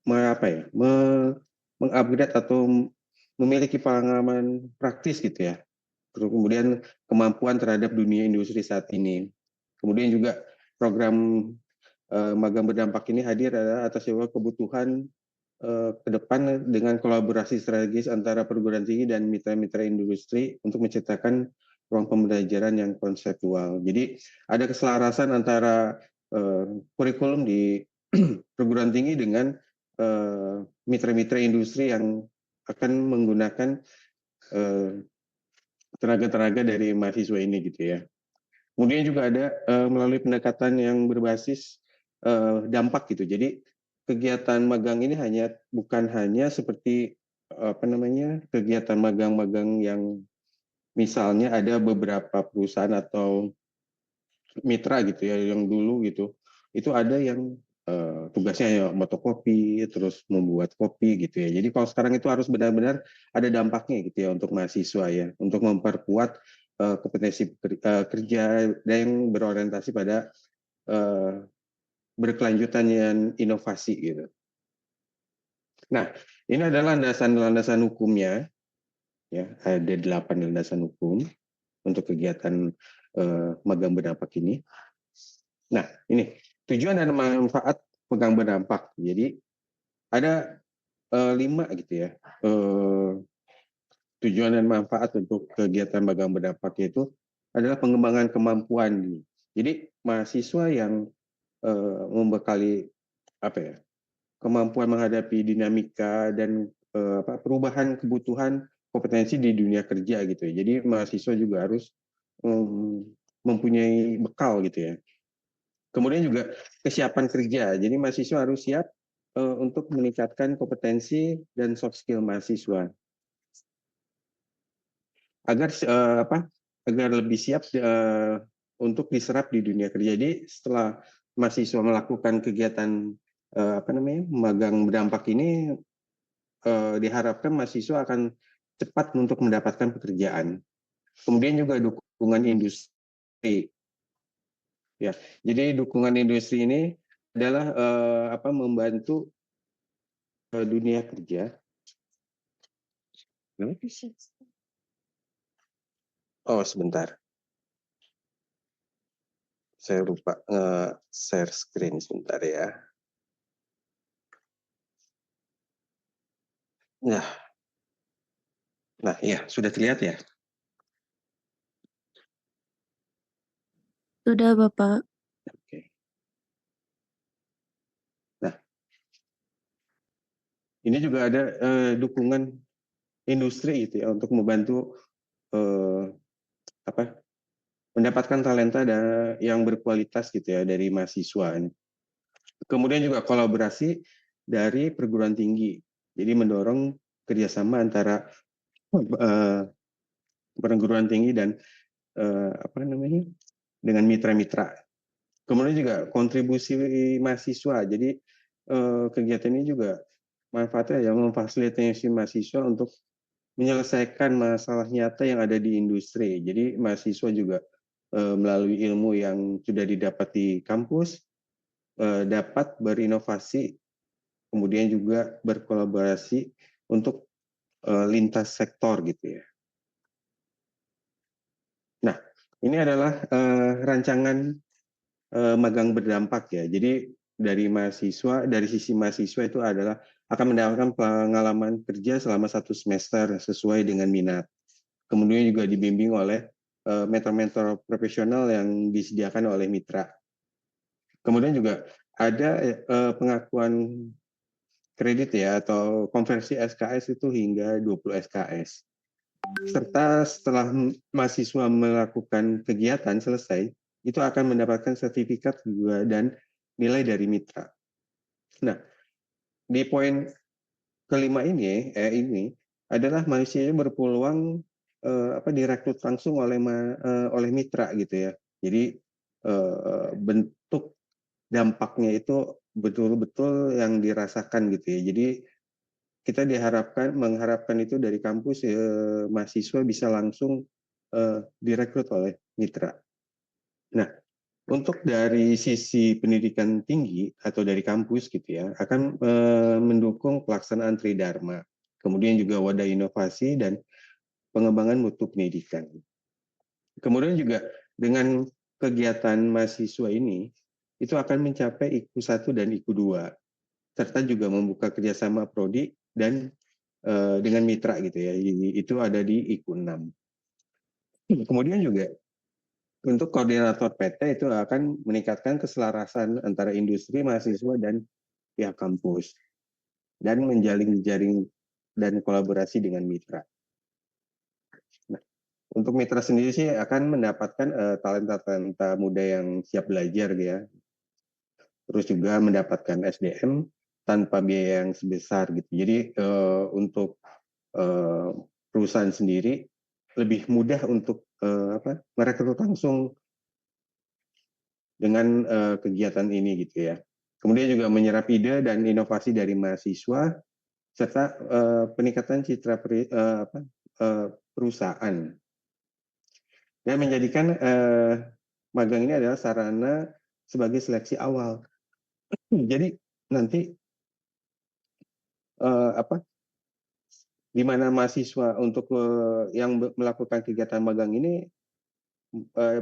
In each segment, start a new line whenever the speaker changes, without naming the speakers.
apa ya, mengupgrade atau memiliki pengalaman praktis gitu ya. Terus kemudian kemampuan terhadap dunia industri saat ini. Kemudian juga program magang berdampak ini hadir adalah atas sebuah kebutuhan ke depan dengan kolaborasi strategis antara perguruan tinggi dan mitra-mitra industri untuk menciptakan ruang pembelajaran yang konseptual. Jadi ada keselarasan antara kurikulum di perguruan tinggi dengan mitra-mitra industri yang akan menggunakan tenaga-tenaga dari mahasiswa ini gitu ya. Kemudian juga ada melalui pendekatan yang berbasis dampak gitu. Jadi kegiatan magang ini bukan hanya seperti apa namanya kegiatan magang-magang yang misalnya ada beberapa perusahaan atau mitra gitu ya yang dulu gitu. Itu ada yang tugasnya ya motokopi, terus membuat kopi gitu ya. Jadi kalau sekarang itu harus benar-benar ada dampaknya gitu ya untuk mahasiswa ya, untuk memperkuat kompetensi kerja yang berorientasi pada berkelanjutan yang inovasi gitu. Nah, ini adalah landasan-landasan hukumnya, ya ada 8 landasan hukum untuk kegiatan magang berdampak ini. Nah, ini tujuan dan manfaat magang berdampak. Jadi ada 5 gitu ya. Tujuan dan manfaat untuk kegiatan magang berdampak itu adalah pengembangan kemampuan. Jadi mahasiswa yang membekali apa ya kemampuan menghadapi dinamika dan perubahan kebutuhan kompetensi di dunia kerja gitu ya. Jadi mahasiswa juga harus mempunyai bekal gitu ya. Kemudian juga kesiapan kerja. Jadi mahasiswa harus siap untuk meningkatkan kompetensi dan soft skill mahasiswa agar agar lebih siap untuk diserap di dunia kerja. Jadi setelah mahasiswa melakukan kegiatan magang berdampak ini diharapkan mahasiswa akan cepat untuk mendapatkan pekerjaan. Kemudian juga dukungan industri. Ya, jadi dukungan industri ini adalah membantu dunia kerja. Oh, sebentar. Saya lupa share screen sebentar ya. Nah, ya sudah terlihat ya.
Sudah, Bapak.
Oke. Nah, ini juga ada dukungan industri gitu ya untuk membantu mendapatkan talenta yang berkualitas gitu ya dari mahasiswa. Kemudian juga kolaborasi dari perguruan tinggi. Jadi mendorong kerjasama antara perguruan tinggi dan dengan mitra-mitra. Kemudian juga kontribusi mahasiswa. Jadi kegiatan ini juga manfaatnya ya memfasilitasi mahasiswa untuk menyelesaikan masalah nyata yang ada di industri. Jadi mahasiswa juga melalui ilmu yang sudah didapat di kampus dapat berinovasi, kemudian juga berkolaborasi untuk lintas sektor gitu ya. Nah, ini adalah rancangan magang berdampak ya. Jadi dari sisi mahasiswa itu adalah akan mendapatkan pengalaman kerja selama 1 semester sesuai dengan minat. Kemudian juga dibimbing oleh mentor-mentor profesional yang disediakan oleh mitra. Kemudian juga ada pengakuan kredit ya atau konversi SKS itu hingga 20 SKS. Serta setelah mahasiswa melakukan kegiatan selesai, itu akan mendapatkan sertifikat juga dan nilai dari mitra. Nah, di poin kelima ini adalah manusia berpeluang direkrut langsung oleh mitra gitu ya. Jadi bentuk dampaknya itu betul-betul yang dirasakan gitu ya. Jadi kita mengharapkan itu dari kampus mahasiswa bisa langsung direkrut oleh mitra. Nah, Untuk dari sisi pendidikan tinggi atau dari kampus gitu ya, akan mendukung pelaksanaan Tridharma, kemudian juga wadah inovasi dan pengembangan mutu pendidikan. Kemudian juga dengan kegiatan mahasiswa ini, itu akan mencapai IKU 1 dan IKU 2, serta juga membuka kerjasama prodi dan dengan mitra gitu ya, itu ada di IKU 6. Kemudian juga untuk koordinator PT itu akan meningkatkan keselarasan antara industri, mahasiswa, dan pihak kampus, dan menjalin jaring dan kolaborasi dengan mitra. Nah, untuk mitra sendiri sih akan mendapatkan talenta-talenta muda yang siap belajar ya, terus juga mendapatkan SDM tanpa biaya yang sebesar gitu. Jadi untuk perusahaan sendiri lebih mudah untuk merekrut langsung dengan kegiatan ini gitu ya. Kemudian juga menyerap ide dan inovasi dari mahasiswa serta peningkatan citra perusahaan dan menjadikan magang ini adalah sarana sebagai seleksi awal. Jadi nanti di mana mahasiswa untuk yang melakukan kegiatan magang ini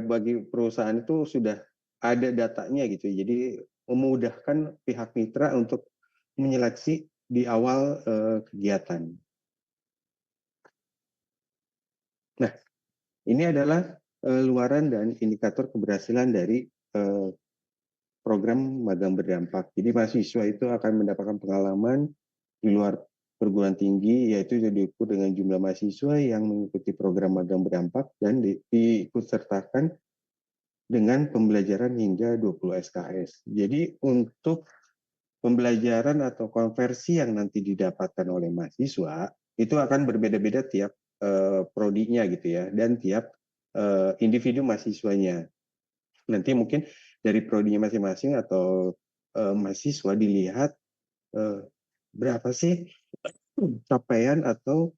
bagi perusahaan itu sudah ada datanya gitu. Jadi memudahkan pihak mitra untuk menyeleksi di awal kegiatan. Nah, ini adalah luaran dan indikator keberhasilan dari program magang berdampak. Jadi mahasiswa itu akan mendapatkan pengalaman di luar perguruan tinggi, yaitu diukur dengan jumlah mahasiswa yang mengikuti program magang berdampak dan diikutsertakan dengan pembelajaran hingga 20 SKS. Jadi untuk pembelajaran atau konversi yang nanti didapatkan oleh mahasiswa itu akan berbeda-beda tiap prodinya gitu ya, dan tiap individu mahasiswanya. Nanti mungkin dari prodinya masing-masing atau mahasiswa dilihat berapa sih capaian atau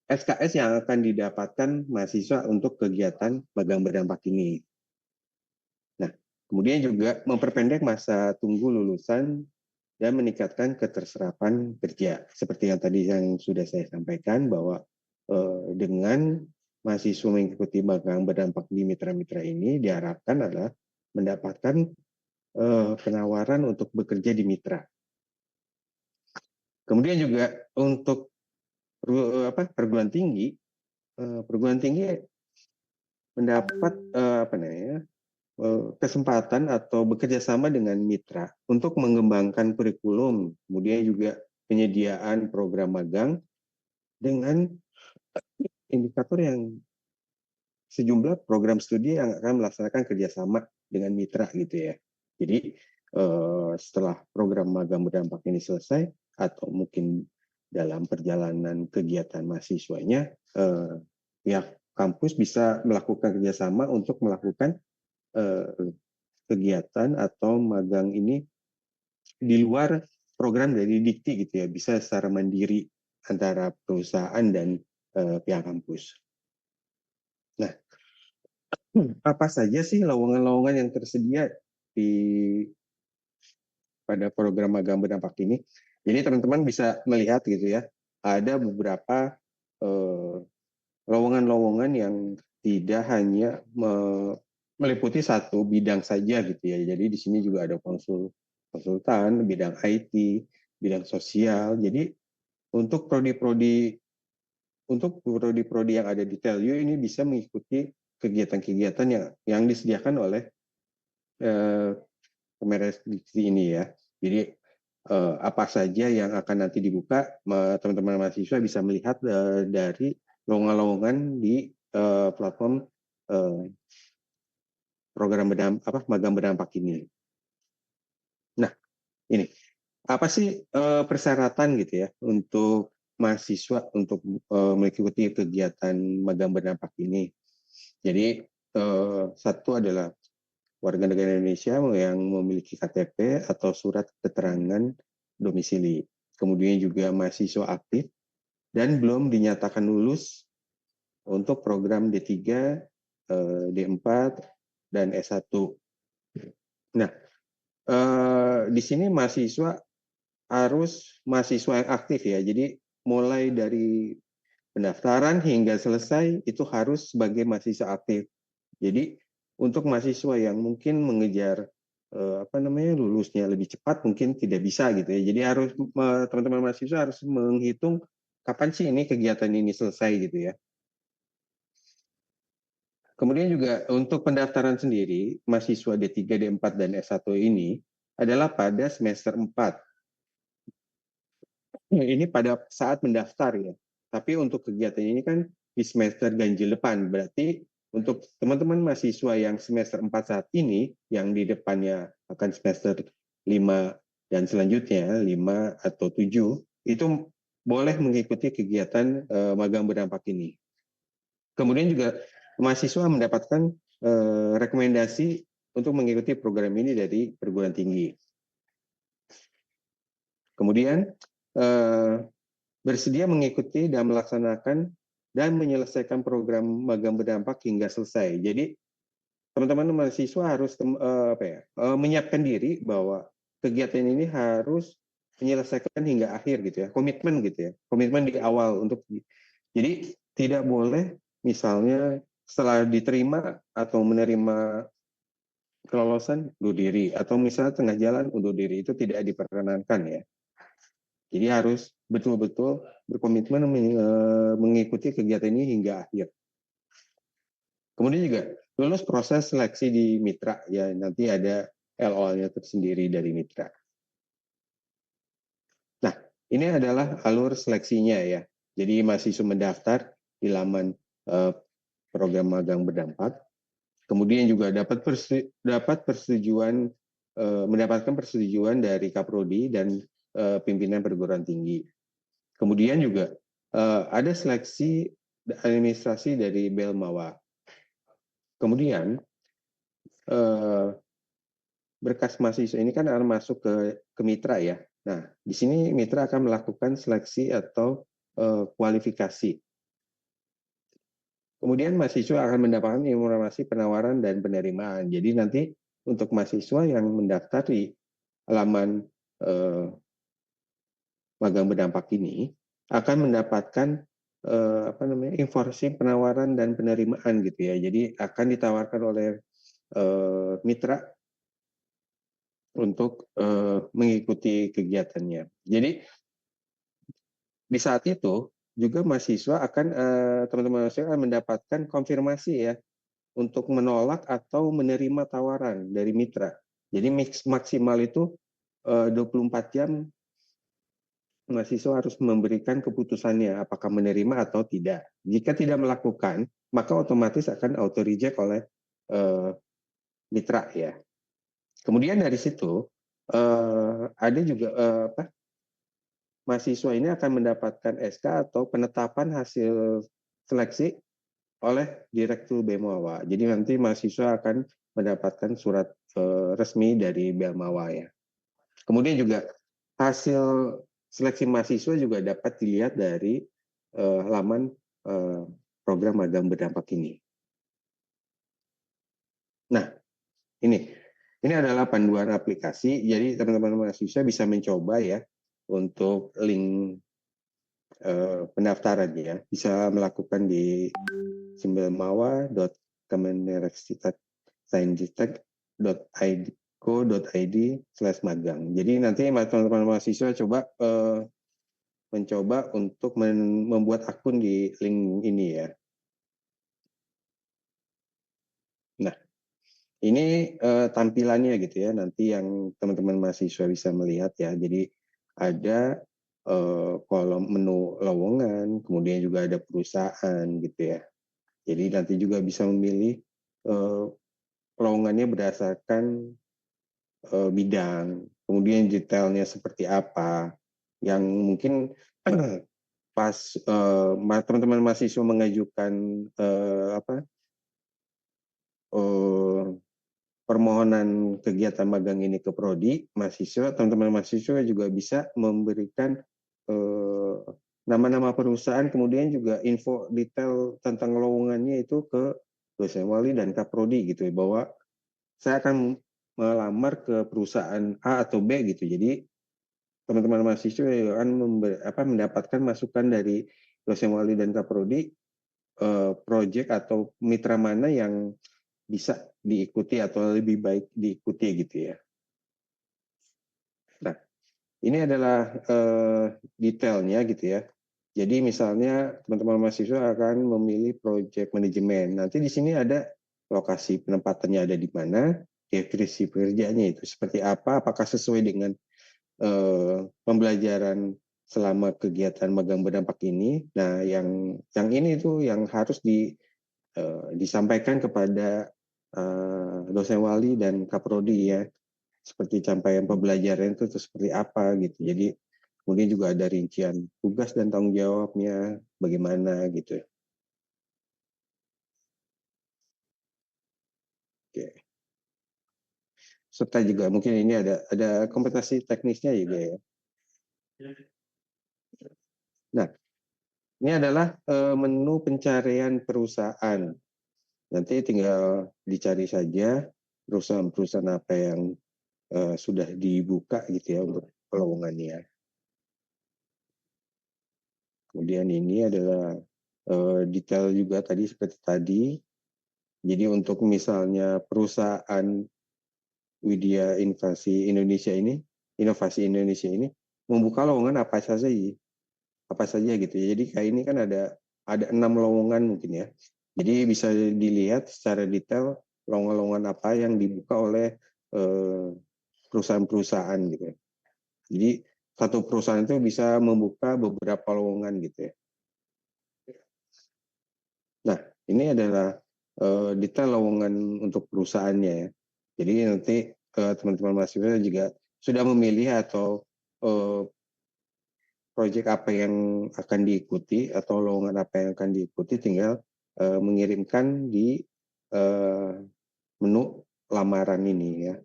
SKS yang akan didapatkan mahasiswa untuk kegiatan magang berdampak ini. Nah, kemudian juga memperpendek masa tunggu lulusan dan meningkatkan keterserapan kerja. Seperti yang tadi yang sudah saya sampaikan bahwa dengan mahasiswa mengikuti magang berdampak di mitra-mitra ini diharapkan adalah mendapatkan penawaran untuk bekerja di mitra. Kemudian juga untuk perguruan tinggi mendapat kesempatan atau bekerja sama dengan mitra untuk mengembangkan kurikulum, kemudian juga penyediaan program magang dengan indikator yang sejumlah program studi yang akan melaksanakan kerjasama dengan mitra gitu ya. Jadi setelah program magang berdampak ini selesai atau mungkin dalam perjalanan kegiatan mahasiswanya, pihak kampus bisa melakukan kerjasama untuk melakukan kegiatan atau magang ini di luar program dari Dikti gitu ya, bisa secara mandiri antara perusahaan dan pihak kampus. Nah, apa saja sih lowongan-lowongan yang tersedia pada program magang berdampak ini? Jadi teman-teman bisa melihat gitu ya, ada beberapa lowongan-lowongan yang tidak hanya meliputi satu bidang saja gitu ya. Jadi di sini juga ada konsultan, bidang IT, bidang sosial. Jadi untuk prodi-prodi yang ada di Telyu ini bisa mengikuti kegiatan-kegiatan yang disediakan oleh Kemendikti ini ya. Jadi apa saja yang akan nanti dibuka, teman-teman mahasiswa bisa melihat dari lowongan-lowongan di platform program magang berdampak ini. Nah, ini apa sih persyaratan gitu ya untuk mahasiswa untuk mengikuti kegiatan magang berdampak ini? Jadi satu adalah warga negara Indonesia yang memiliki KTP atau surat keterangan domisili. Kemudian juga mahasiswa aktif dan belum dinyatakan lulus untuk program D3 D4 dan S1. Nah, di sini mahasiswa harus mahasiswa yang aktif ya. Jadi mulai dari pendaftaran hingga selesai itu harus sebagai mahasiswa aktif. Jadi untuk mahasiswa yang mungkin mengejar lulusnya lebih cepat mungkin tidak bisa gitu ya. Jadi harus teman-teman mahasiswa harus menghitung kapan sih ini kegiatan ini selesai gitu ya. Kemudian juga untuk pendaftaran sendiri, mahasiswa D3, D4, dan S1 ini adalah pada semester 4. Ini pada saat mendaftar ya. Tapi untuk kegiatan ini kan di semester ganjil depan. Berarti untuk teman-teman mahasiswa yang semester 4 saat ini, yang di depannya akan semester 5 dan selanjutnya, 5 atau 7, itu boleh mengikuti kegiatan magang berdampak ini. Kemudian juga mahasiswa mendapatkan rekomendasi untuk mengikuti program ini dari perguruan tinggi. Kemudian bersedia mengikuti dan melaksanakan dan menyelesaikan program magang berdampak hingga selesai. Jadi teman-teman mahasiswa harus menyiapkan diri bahwa kegiatan ini harus menyelesaikan hingga akhir gitu ya, komitmen gitu ya, komitmen di awal untuk. Jadi tidak boleh misalnya setelah diterima atau menerima kelolosan undur diri atau misalnya tengah jalan undur diri, itu tidak diperkenankan ya. Jadi harus betul-betul berkomitmen mengikuti kegiatan ini hingga akhir. Kemudian juga lulus proses seleksi di mitra ya, nanti ada LO-nya tersendiri dari mitra. Nah, ini adalah alur seleksinya ya. Jadi mahasiswa mendaftar di laman program magang berdampak. Kemudian juga mendapatkan persetujuan dari Kaprodi dan pimpinan perguruan tinggi. Kemudian juga ada seleksi administrasi dari Belmawa. Kemudian berkas mahasiswa ini kan akan masuk ke mitra ya. Nah, di sini mitra akan melakukan seleksi atau kualifikasi. Kemudian mahasiswa akan mendapatkan informasi penawaran dan penerimaan. Jadi nanti untuk mahasiswa yang mendaftar di halaman magang berdampak ini akan mendapatkan informasi penawaran dan penerimaan gitu ya. Jadi akan ditawarkan oleh mitra untuk mengikuti kegiatannya. Jadi di saat itu juga mahasiswa akan teman-teman mahasiswa akan mendapatkan konfirmasi ya untuk menolak atau menerima tawaran dari mitra. Jadi maksimal itu 24 jam mahasiswa harus memberikan keputusannya apakah menerima atau tidak. Jika tidak melakukan, maka otomatis akan auto reject oleh mitra ya. Kemudian dari situ ada juga mahasiswa ini akan mendapatkan SK atau penetapan hasil seleksi oleh Direktur Belmawa. Jadi nanti mahasiswa akan mendapatkan surat resmi dari Belmawa ya. Kemudian juga hasil seleksi mahasiswa juga dapat dilihat dari halaman program magang berdampak ini. Nah, ini adalah panduan aplikasi. Jadi teman-teman mahasiswa bisa mencoba ya untuk link pendaftaran ya. Bisa melakukan di simbelmawa.kemenristek.go.id/magang. Jadi nanti teman-teman mahasiswa coba mencoba untuk membuat akun di link ini ya. Nah, ini tampilannya gitu ya. Nanti yang teman-teman mahasiswa bisa melihat ya. Jadi ada kolom menu lowongan, kemudian juga ada perusahaan gitu ya. Jadi nanti juga bisa memilih lowongannya berdasarkan bidang, kemudian detailnya seperti apa, yang mungkin pas teman-teman mahasiswa mengajukan permohonan kegiatan magang ini ke Prodi, teman-teman mahasiswa juga bisa memberikan nama-nama perusahaan, kemudian juga info detail tentang lowongannya itu ke dosen wali dan kaprodi gitu ya, bahwa saya akan melamar ke perusahaan A atau B gitu. Jadi teman-teman mahasiswa akan mendapatkan masukan dari dosen wali dan kaprodi, proyek atau mitra mana yang bisa diikuti atau lebih baik diikuti gitu ya. Nah, ini adalah detailnya gitu ya. Jadi misalnya teman-teman mahasiswa akan memilih proyek manajemen. Nanti di sini ada lokasi penempatannya ada di mana, deskripsi pekerjaannya itu seperti apa, apakah sesuai dengan pembelajaran selama kegiatan magang berdampak ini. Nah, yang ini tuh yang harus disampaikan kepada dosen wali dan kaprodi ya, seperti capaian pembelajaran itu seperti apa gitu. Jadi kemudian juga ada rincian tugas dan tanggung jawabnya bagaimana gitu. Oke. Serta juga mungkin ini ada kompetisi teknisnya juga ya. Nah, ini adalah menu pencarian perusahaan. Nanti tinggal dicari saja perusahaan-perusahaan apa yang sudah dibuka gitu ya untuk lowongannya. Kemudian ini adalah detail juga tadi seperti tadi. Jadi untuk misalnya perusahaan Widya Inovasi Indonesia ini membuka lowongan apa saja gitu ya. Jadi kayak ini kan ada 6 lowongan mungkin ya. Jadi bisa dilihat secara detail lowongan-lowongan apa yang dibuka oleh perusahaan-perusahaan gitu ya. Jadi satu perusahaan itu bisa membuka beberapa lowongan gitu ya. Nah, ini adalah detail lowongan untuk perusahaannya ya. Jadi nanti teman-teman mahasiswa juga sudah memilih atau proyek apa yang akan diikuti atau lowongan apa yang akan diikuti, tinggal mengirimkan di menu lamaran ini ya.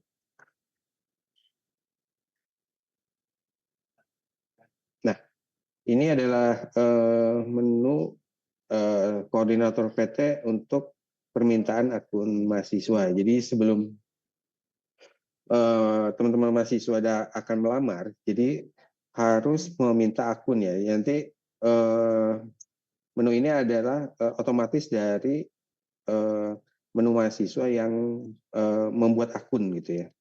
Nah, ini adalah menu koordinator PT untuk permintaan akun mahasiswa. Jadi sebelum teman-teman mahasiswa akan melamar, jadi harus meminta akun ya. Nanti menu ini adalah otomatis dari menu mahasiswa yang membuat akun gitu ya.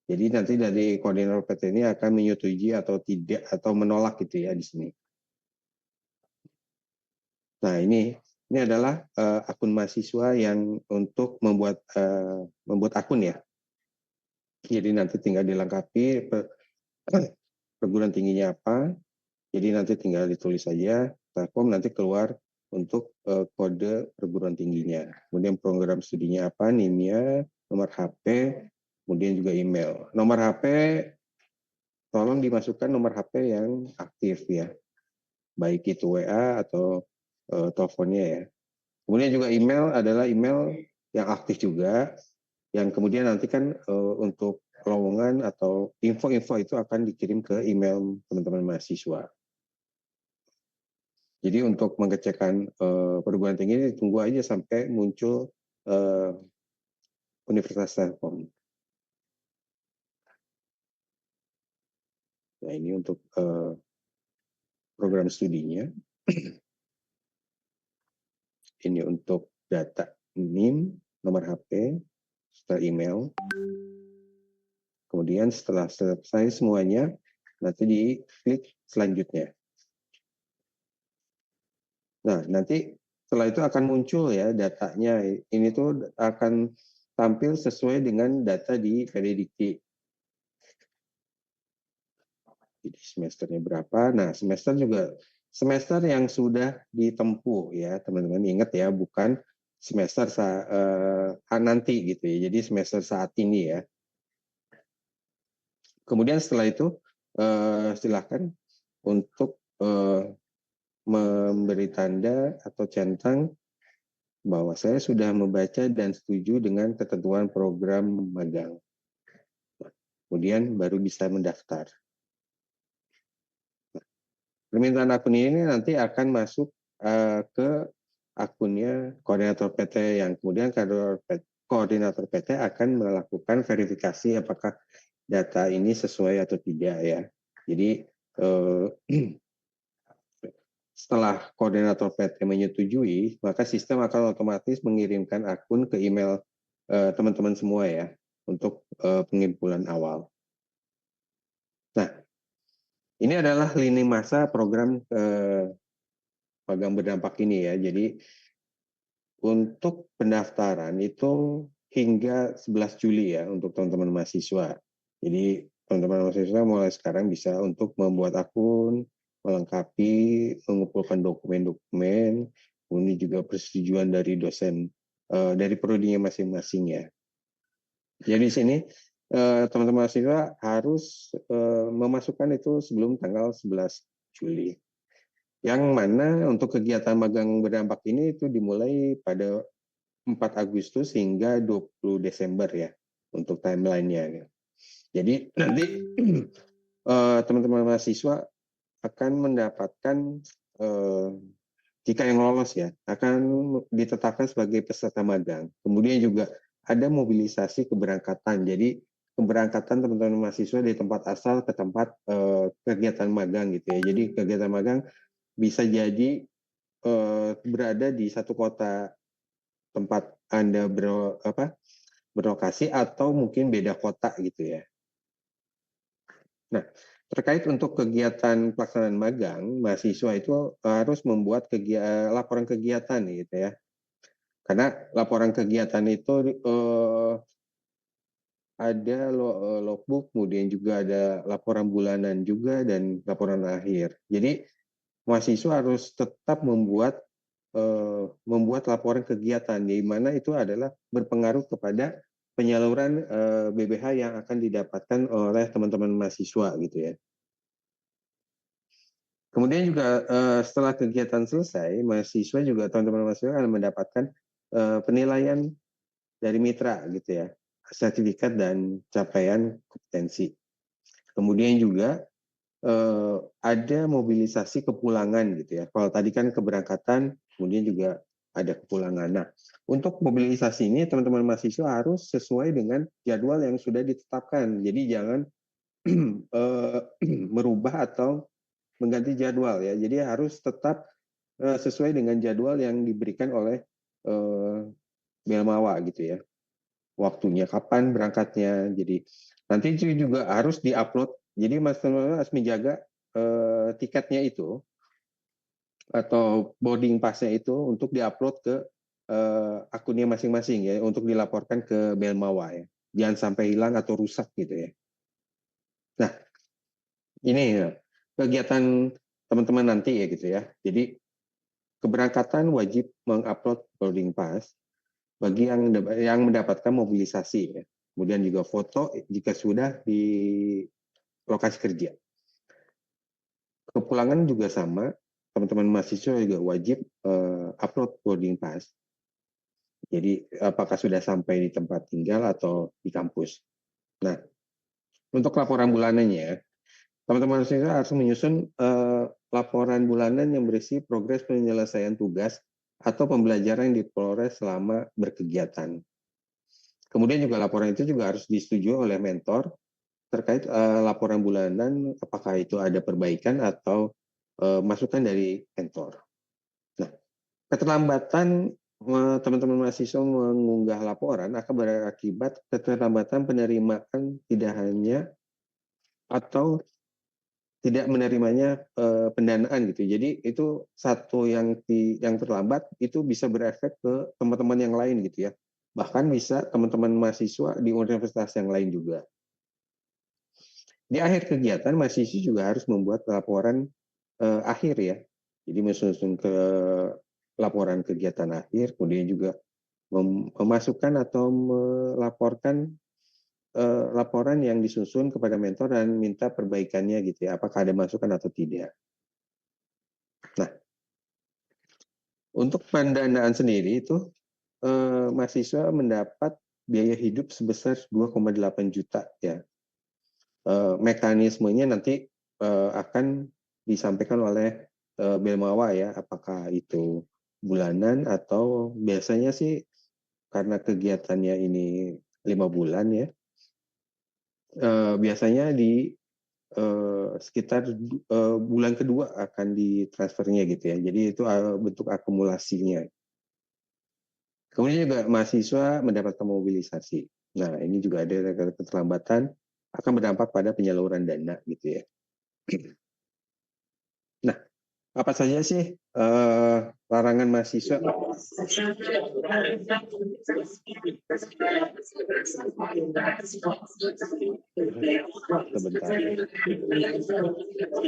Jadi nanti dari koordinator PT ini akan menyetujui atau tidak atau menolak gitu ya di sini. Nah, ini adalah akun mahasiswa yang untuk membuat akun ya. Jadi nanti tinggal dilengkapi perguruan tingginya apa. Jadi nanti tinggal ditulis saja Telkom, nanti keluar untuk kode perguruan tingginya. Kemudian program studinya apa, NIM-nya, nomor HP, kemudian juga email. Nomor HP tolong dimasukkan nomor HP yang aktif ya. Baik itu WA atau teleponnya ya. Kemudian juga email adalah email yang aktif juga, yang kemudian nanti kan untuk lowongan atau info-info itu akan dikirim ke email teman-teman mahasiswa. Jadi untuk mengecekkan perguruan tinggi ini tunggu aja sampai muncul Universitas Telkom. Nah ini untuk program studinya. Ini untuk data NIM, nomor HP, setelah email. Kemudian setelah selesai semuanya, nanti diklik selanjutnya. Nah, nanti setelah itu akan muncul ya datanya. Ini tuh akan tampil sesuai dengan data di PDDikti. Jadi semesternya berapa? Nah, semester yang sudah ditempuh ya, teman-teman ingat ya, bukan semester nanti gitu ya. Jadi semester saat ini ya. Kemudian setelah itu silakan untuk memberi tanda atau centang bahwa saya sudah membaca dan setuju dengan ketentuan program magang. Kemudian baru bisa mendaftar. Permintaan akun ini nanti akan masuk ke akunnya koordinator PT, yang kemudian koordinator PT akan melakukan verifikasi apakah data ini sesuai atau tidak ya. Jadi setelah koordinator PT menyetujui, maka sistem akan otomatis mengirimkan akun ke email teman-teman semua ya untuk pengumpulan awal. Nah, ini adalah lini masa program magang berdampak ini ya. Jadi untuk pendaftaran itu hingga 11 Juli ya untuk teman-teman mahasiswa. Jadi teman-teman mahasiswa mulai sekarang bisa untuk membuat akun, melengkapi, mengumpulkan dokumen-dokumen, kemudian juga persetujuan dari dosen dari prodinya masing-masing ya. Jadi di sini teman-teman mahasiswa harus memasukkan itu sebelum tanggal 11 Juli. Yang mana untuk kegiatan magang berdampak ini itu dimulai pada 4 Agustus hingga 20 Desember ya untuk timeline-nya. Jadi nanti teman-teman mahasiswa akan mendapatkan jika yang lolos ya akan ditetapkan sebagai peserta magang. Kemudian juga ada mobilisasi keberangkatan. Jadi keberangkatan teman-teman mahasiswa dari tempat asal ke tempat kegiatan magang gitu ya. Jadi kegiatan magang bisa jadi berada di satu kota tempat Anda berlokasi atau mungkin beda kota gitu ya. Nah, terkait untuk kegiatan pelaksanaan magang, mahasiswa itu harus membuat laporan kegiatan gitu ya. Karena laporan kegiatan itu ada logbook, kemudian juga ada laporan bulanan juga dan laporan akhir. Jadi mahasiswa harus tetap membuat laporan kegiatan, di mana itu adalah berpengaruh kepada penyaluran BBH yang akan didapatkan oleh teman-teman mahasiswa gitu ya. Kemudian juga setelah kegiatan selesai, mahasiswa juga teman-teman mahasiswa akan mendapatkan penilaian dari mitra gitu ya, sertifikat dan capaian kompetensi. Kemudian juga ada mobilisasi kepulangan gitu ya. Kalau tadi kan keberangkatan, kemudian juga ada kepulangan. Nah, untuk mobilisasi ini teman-teman mahasiswa harus sesuai dengan jadwal yang sudah ditetapkan. Jadi jangan merubah atau mengganti jadwal ya. Jadi harus tetap sesuai dengan jadwal yang diberikan oleh Belmawa gitu ya. Waktunya kapan berangkatnya. Jadi nanti itu juga harus diupload. Jadi mas-mas harus menjaga tiketnya itu atau boarding pass-nya itu untuk diupload ke akunnya masing-masing ya untuk dilaporkan ke Belmawa ya. Jangan sampai hilang atau rusak gitu ya. Nah, ini ya, kegiatan teman-teman nanti ya gitu ya. Jadi keberangkatan wajib mengupload boarding pass bagi yang mendapatkan mobilisasi ya. Kemudian juga foto jika sudah di lokasi kerja. Kepulangan juga sama, teman-teman mahasiswa juga wajib upload boarding pass. Jadi apakah sudah sampai di tempat tinggal atau di kampus. Nah, untuk laporan bulanannya, teman-teman mahasiswa harus menyusun laporan bulanan yang berisi progres penyelesaian tugas atau pembelajaran yang diperoleh selama berkegiatan. Kemudian juga laporan itu juga harus disetujui oleh mentor terkait laporan bulanan, apakah itu ada perbaikan atau masukan dari mentor. Nah, keterlambatan teman-teman mahasiswa mengunggah laporan akan berakibat keterlambatan penerimaan tidak hanya atau tidak menerimanya pendanaan gitu. Jadi itu satu yang terlambat itu bisa berefek ke teman-teman yang lain gitu ya. Bahkan bisa teman-teman mahasiswa di universitas yang lain juga. Di akhir kegiatan, mahasiswa juga harus membuat laporan akhir ya. Jadi menyusun ke laporan kegiatan akhir, kemudian juga memasukkan atau melaporkan laporan yang disusun kepada mentor dan minta perbaikannya gitu ya. Apakah ada masukan atau tidak. Nah, untuk pendanaan sendiri itu mahasiswa mendapat biaya hidup sebesar 2,8 juta ya. Mekanismenya nanti akan disampaikan oleh Belmawa ya, apakah itu bulanan, atau biasanya sih karena kegiatannya ini 5 bulan ya, biasanya di sekitar bulan kedua akan ditransfernya gitu ya. Jadi itu bentuk akumulasinya. Kemudian juga mahasiswa mendapatkan mobilisasi. Nah, ini juga ada keterlambatan akan berdampak pada penyaluran dana gitu ya. Nah, apa saja sih larangan mahasiswa? Sebentar,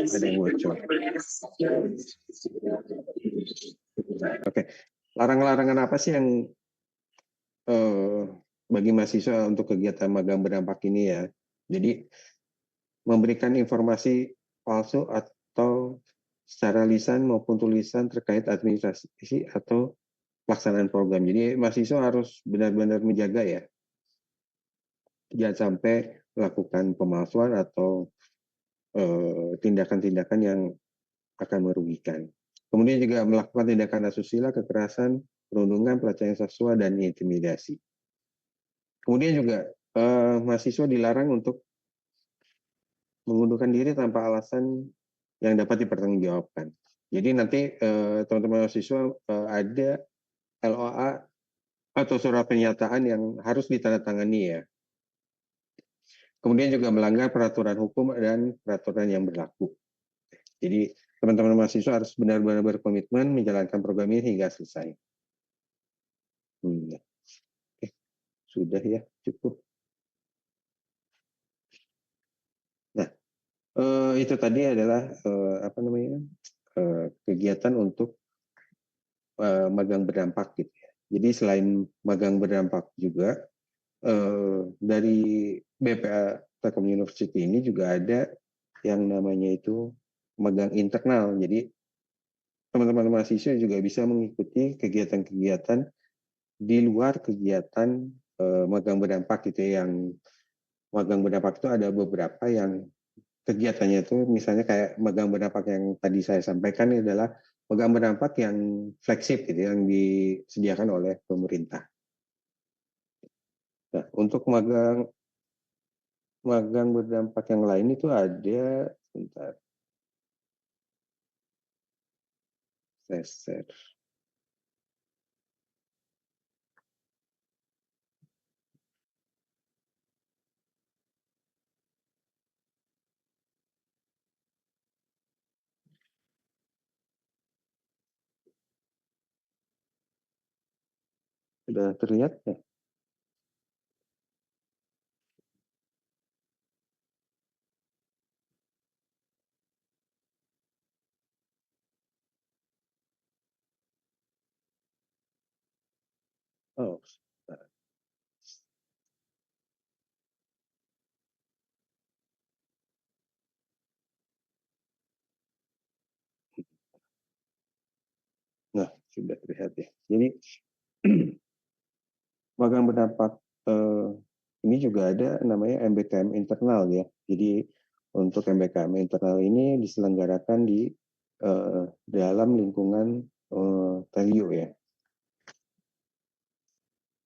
ada yang bocor. Oke, larangan-larangan apa sih yang bagi mahasiswa untuk kegiatan magang berdampak ini ya? Jadi memberikan informasi palsu atau secara lisan maupun tulisan terkait administrasi atau pelaksanaan program. Jadi mahasiswa harus benar-benar menjaga ya, jangan sampai melakukan pemalsuan atau tindakan-tindakan yang akan merugikan. Kemudian juga melakukan tindakan asusila, kekerasan, perundungan, pelecehan seksual, dan intimidasi. Kemudian juga mahasiswa dilarang untuk mengundurkan diri tanpa alasan yang dapat dipertanggungjawabkan. Jadi nanti teman-teman mahasiswa ada LOA atau surat pernyataan yang harus ditandatangani ya. Kemudian juga melanggar peraturan hukum dan peraturan yang berlaku. Jadi teman-teman mahasiswa harus benar-benar berkomitmen menjalankan program ini hingga selesai. Oke, sudah ya, cukup. Nah, itu tadi adalah kegiatan untuk magang berdampak gitu ya. Jadi selain magang berdampak juga dari BPA Telkom University ini juga ada yang namanya itu magang internal. Jadi teman-teman mahasiswa juga bisa mengikuti kegiatan-kegiatan di luar kegiatan magang berdampak gitu ya. Yang magang berdampak itu ada beberapa yang kegiatannya itu misalnya kayak magang berdampak yang tadi saya sampaikan ini adalah magang berdampak yang fleksib gitu yang disediakan oleh pemerintah. Nah, untuk magang berdampak yang lain itu ada, sebentar, saya share. Sudah terlihat ya? Oh, sebentar. Nah, sudah terlihat ya. Jadi magang berdampak ini juga ada namanya MBKM internal ya. Jadi untuk MBKM internal ini diselenggarakan di dalam lingkungan Telio ya.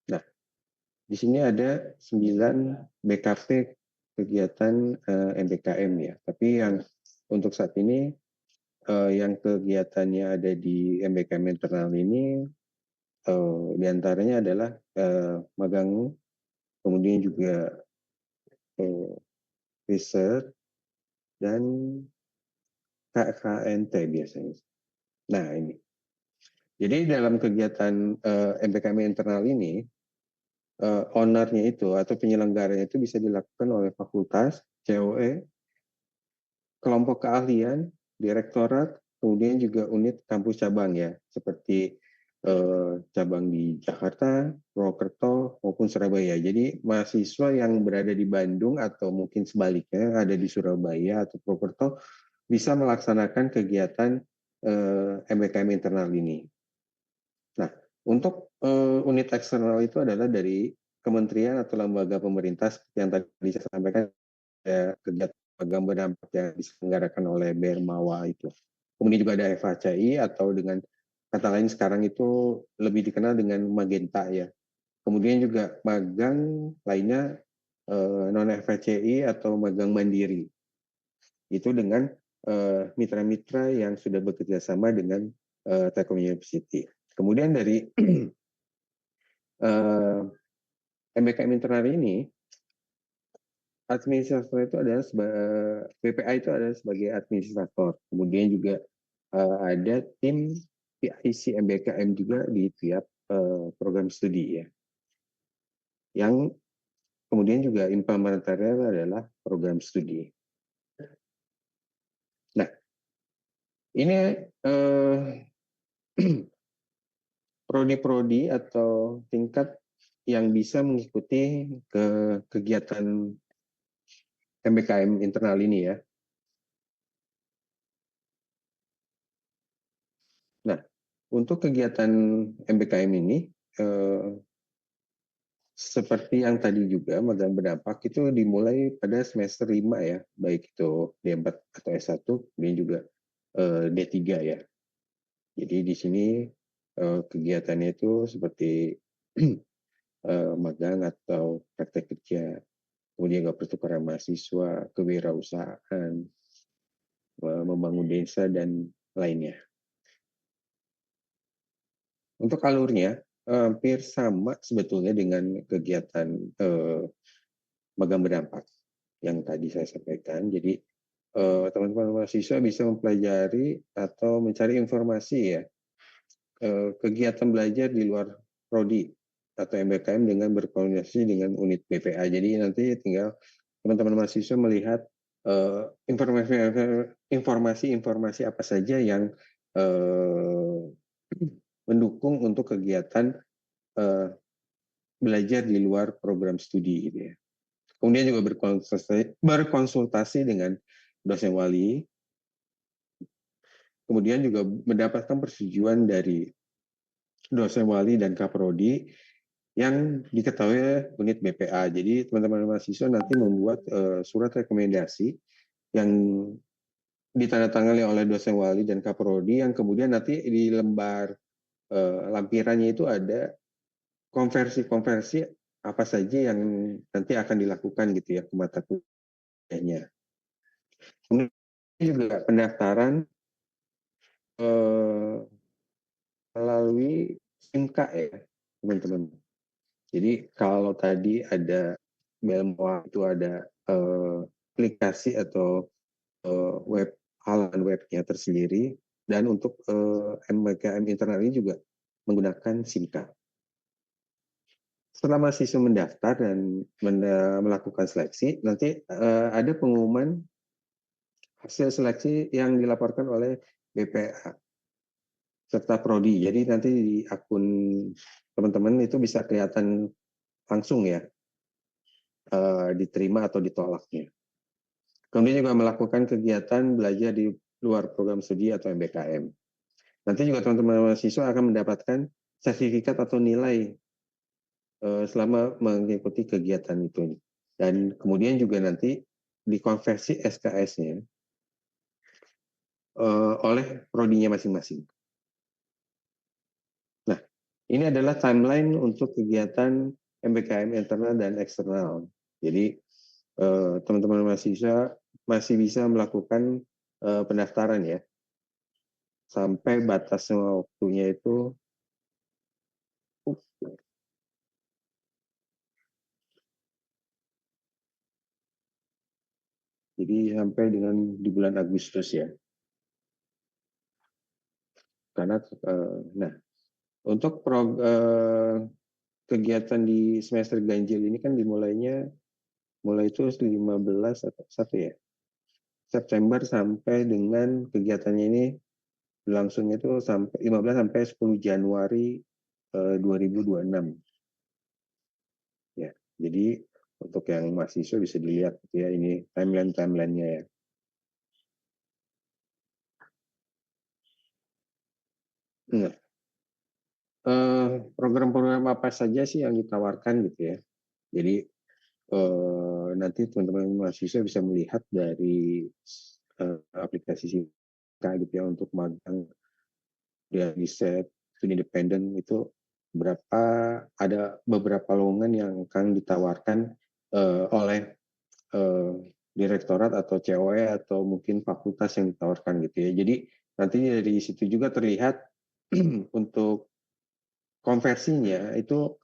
Nah, di sini ada 9 BKP kegiatan MBKM ya. Tapi yang untuk saat ini yang kegiatannya ada di MBKM internal ini diantaranya adalah magang, kemudian juga riset, dan KKNT biasanya. Nah ini, jadi dalam kegiatan MBKM internal ini, ownernya itu atau penyelenggaranya itu bisa dilakukan oleh fakultas, COE, kelompok keahlian, direktorat, kemudian juga unit kampus cabang ya, seperti cabang di Jakarta, Purwokerto, maupun Surabaya. Jadi mahasiswa yang berada di Bandung atau mungkin sebaliknya ada di Surabaya atau Purwokerto bisa melaksanakan kegiatan MBKM internal ini. Nah, untuk unit eksternal itu adalah dari kementerian atau lembaga pemerintah seperti yang tadi saya sampaikan, kegiatan magang berdampak yang diselenggarakan oleh BERMAWA itu. Kemudian juga ada FHCI atau dengan kata lain sekarang itu lebih dikenal dengan Magenta ya. Kemudian juga magang lainnya non FHCI atau magang mandiri. Itu dengan mitra-mitra yang sudah bekerja sama dengan Telkom University. Kemudian dari MBKM internal ini, administrator itu adalah BPA itu adalah sebagai administrator. Kemudian juga ada tim PIC MBKM juga di tiap program studi ya. Yang kemudian juga implementatornya adalah program studi. Nah, ini prodi-prodi atau tingkat yang bisa mengikuti kegiatan MBKM internal ini ya. Nah, untuk kegiatan MBKM ini, seperti yang tadi juga magang berdampak itu dimulai pada semester 5 ya, baik itu D4 atau S1, kemudian juga D3 ya. Jadi di sini kegiatannya itu seperti magang atau praktek kerja, kemudian juga pertukaran mahasiswa, kewirausahaan, membangun desa, dan lainnya. Untuk alurnya hampir sama sebetulnya dengan kegiatan magang berdampak yang tadi saya sampaikan. Jadi teman-teman mahasiswa bisa mempelajari atau mencari informasi ya, kegiatan belajar di luar prodi atau MBKM dengan berkoordinasi dengan unit BPA. Jadi nanti tinggal teman-teman mahasiswa melihat informasi-informasi apa saja yang mendukung untuk kegiatan belajar di luar program studi gitu ya. Kemudian juga berkonsultasi dengan dosen wali, kemudian juga mendapatkan persetujuan dari dosen wali dan kaprodi yang diketahui unit BPA. Jadi teman-teman mahasiswa nanti membuat surat rekomendasi yang ditandatangani oleh dosen wali dan kaprodi, yang kemudian nanti di lembar lampirannya itu ada konversi-konversi apa saja yang nanti akan dilakukan gitu ya ke mata kuliahnya. Kemudian juga pendaftaran melalui SIMK ya teman-teman. Jadi kalau tadi ada Belmoa itu ada aplikasi atau web halaman webnya tersendiri, dan untuk MBKM internal ini juga menggunakan SIMK. Setelah mahasiswa mendaftar dan melakukan seleksi, nanti ada pengumuman hasil seleksi yang dilaporkan oleh BPA serta prodi. Jadi nanti di akun teman-teman itu bisa kelihatan langsung ya, diterima atau ditolaknya. Kemudian juga melakukan kegiatan belajar di luar program studi atau MBKM. Nanti juga teman-teman mahasiswa akan mendapatkan sertifikat atau nilai selama mengikuti kegiatan itu. Dan kemudian juga nanti dikonversi SKS-nya oleh prodinya masing-masing. Nah, ini adalah timeline untuk kegiatan MBKM internal dan eksternal. Jadi teman-teman mahasiswa masih bisa melakukan pendaftaran ya, sampai batas waktunya itu jadi sampai dengan di bulan Agustus ya. Karena nah, untuk kegiatan di semester ganjil ini kan dimulainya mulai itu 15 atau 1 ya, September, sampai dengan kegiatannya ini berlangsung itu sampai 15 sampai 10 Januari 2026. Ya, jadi untuk yang mahasiswa bisa dilihat ya, ini timeline-nya ya. Nah, program-program apa saja sih yang ditawarkan gitu ya. Jadi nanti teman-teman mahasiswa bisa melihat dari aplikasi Sika gitu ya untuk magang dari riset, studi independen itu ada beberapa lowongan yang akan ditawarkan oleh direktorat atau COE atau mungkin fakultas yang ditawarkan gitu ya. Jadi nanti dari situ juga terlihat untuk konversinya itu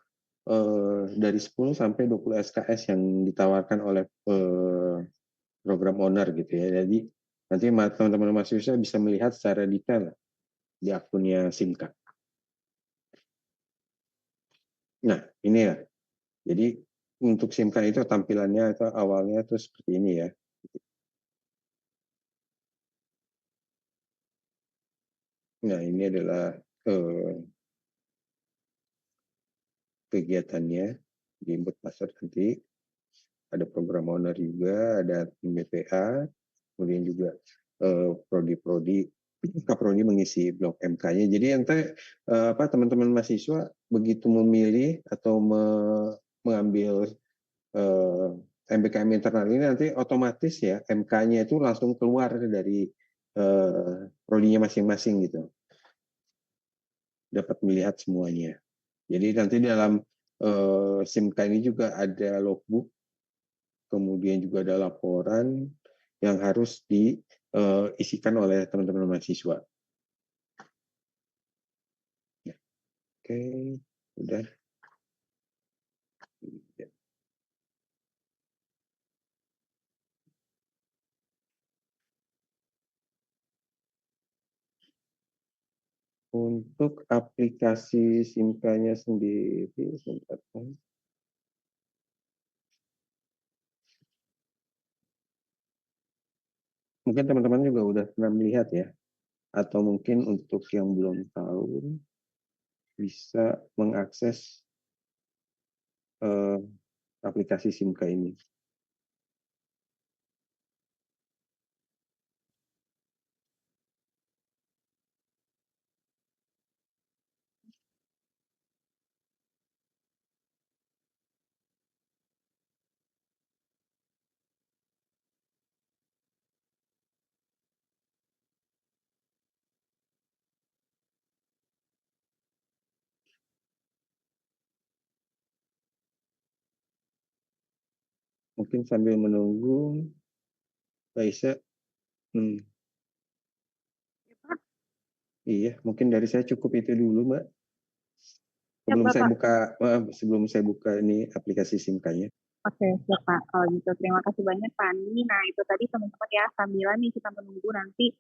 dari 10 sampai 20 SKS yang ditawarkan oleh program owner gitu ya. Jadi nanti teman-teman mahasiswa bisa melihat secara detail di akunnya Simka. Nah, ini ya. Jadi untuk Simka itu tampilannya itu awalnya itu seperti ini ya. Nah, ini adalah kegiatannya di input pasar nanti. Ada program owner juga, ada tim BPA, kemudian juga prodi-prodi, kaprodi mengisi blok MK-nya. Jadi nanti teman-teman mahasiswa begitu memilih atau mengambil MBKM internal ini nanti otomatis ya MK-nya itu langsung keluar dari prodinya masing-masing gitu. Dapat melihat semuanya. Jadi nanti dalam SIMK ini juga ada logbook, kemudian juga ada laporan yang harus diisikan oleh teman-teman mahasiswa. Ya. Oke, udah. Ya. Untuk aplikasi SIMK-nya sendiri, sebentar. Mungkin teman-teman juga udah pernah melihat ya, atau mungkin untuk yang belum tahu, bisa mengakses aplikasi SIMK ini. Mungkin sambil menunggu, Mbak Isa, iya, mungkin dari saya cukup itu dulu, Mbak.
Ya,
Sebelum saya buka ini aplikasi SIMK-nya.
Oke, siap Pak. Kalau gitu, terima kasih banyak Pak Andi. Nah, itu tadi teman-teman ya, sambilan nih kita menunggu nanti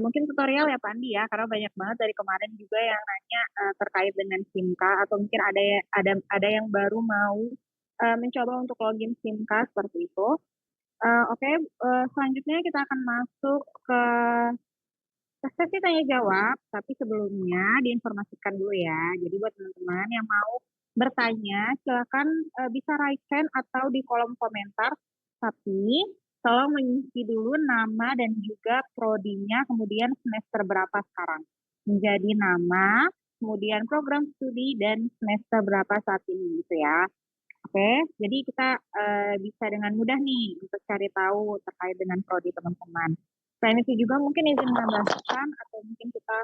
mungkin tutorial ya Pak Andi ya, karena banyak banget dari kemarin juga yang nanya terkait dengan SIMKA atau mungkin ada yang baru mau mencoba untuk login SIMKA seperti itu. Oke, selanjutnya kita akan masuk ke sesi tanya jawab, tapi sebelumnya diinformasikan dulu ya. Jadi buat teman-teman yang mau bertanya, silakan bisa raise hand atau di kolom komentar. Tapi tolong mengisi dulu nama dan juga prodinya, kemudian semester berapa sekarang. Menjadi nama, kemudian program studi dan semester berapa saat ini gitu ya. Oke, jadi kita bisa dengan mudah nih untuk cari tahu terkait dengan prodi teman-teman. Selain itu juga mungkin izin menambahkan atau mungkin kita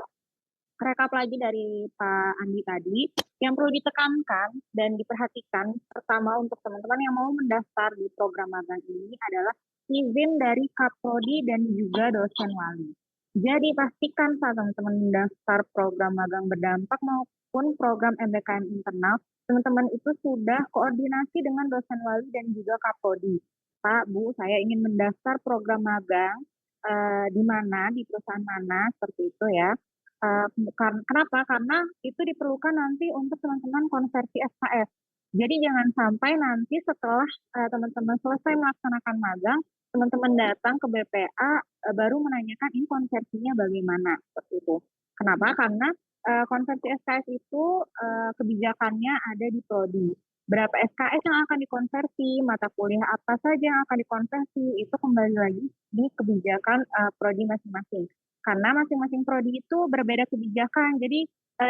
rekap lagi dari Pak Andi tadi, yang perlu ditekankan dan diperhatikan pertama untuk teman-teman yang mau mendaftar di program magang ini adalah izin dari Kaprodi dan juga dosen wali. Jadi pastikan saat teman-teman mendaftar program magang berdampak maupun program MBKM internal, teman-teman itu sudah koordinasi dengan dosen wali dan juga Kaprodi. Pak, Bu, saya ingin mendaftar program magang di mana, di perusahaan mana, seperti itu ya. Kenapa? Karena itu diperlukan nanti untuk teman-teman konversi SKS. Jadi jangan sampai nanti setelah teman-teman selesai melaksanakan magang, teman-teman datang ke BPA baru menanyakan ini konversinya bagaimana seperti itu. Kenapa? Karena konversi SKS itu kebijakannya ada di prodi. Berapa SKS yang akan dikonversi, mata kuliah apa saja yang akan dikonversi, itu kembali lagi di kebijakan prodi masing-masing karena masing-masing prodi itu berbeda kebijakan. Jadi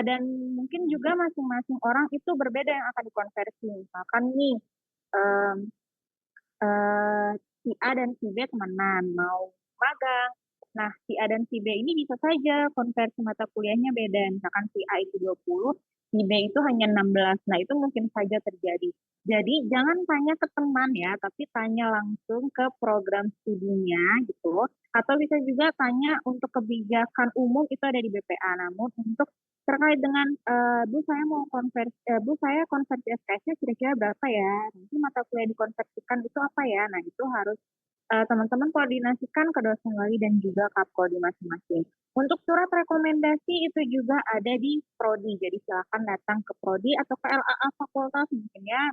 dan mungkin juga masing-masing orang itu berbeda yang akan dikonversi. Misalkan nih si A dan si B temenan mau magang, Nah, si A dan si B ini bisa saja konversi mata kuliahnya beda. Misalkan si A itu 20, si B itu hanya 16. Nah, itu mungkin saja terjadi. Jadi, jangan tanya ke teman ya, tapi tanya langsung ke program studinya gitu. Atau bisa juga tanya untuk kebijakan umum itu ada di BPA. Namun untuk terkait dengan Bu saya mau konversi Bu saya konversi SKS-nya kira-kira berapa ya? Nanti mata kuliah dikonversikan itu apa ya? Nah, itu harus teman-teman koordinasikan ke dosen wali dan juga kapkodi masing-masing. Untuk surat rekomendasi itu juga ada di prodi, jadi silakan datang ke prodi atau ke LAA fakultas mungkin ya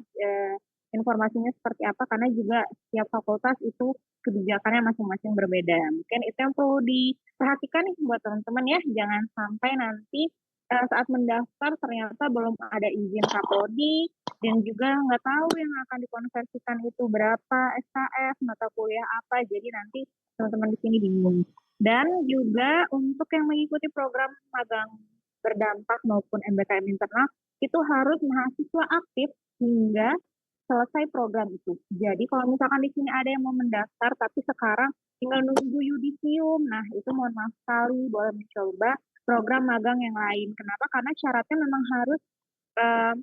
informasinya seperti apa karena juga setiap fakultas itu kebijakannya masing-masing berbeda. Mungkin itu yang perlu diperhatikan nih buat teman-teman ya, jangan sampai nanti saat mendaftar ternyata belum ada izin kapodi dan juga nggak tahu yang akan dikonversikan itu berapa SKS, mata kuliah apa, jadi nanti teman-teman di sini bingung. Dan juga untuk yang mengikuti program magang berdampak maupun MBKM internal, itu harus mahasiswa aktif hingga selesai program itu. Jadi kalau misalkan di sini ada yang mau mendaftar, tapi sekarang tinggal nunggu yudisium, nah itu mohon maaf sekali, boleh mencoba program magang yang lain. Kenapa? Karena syaratnya memang harus eh,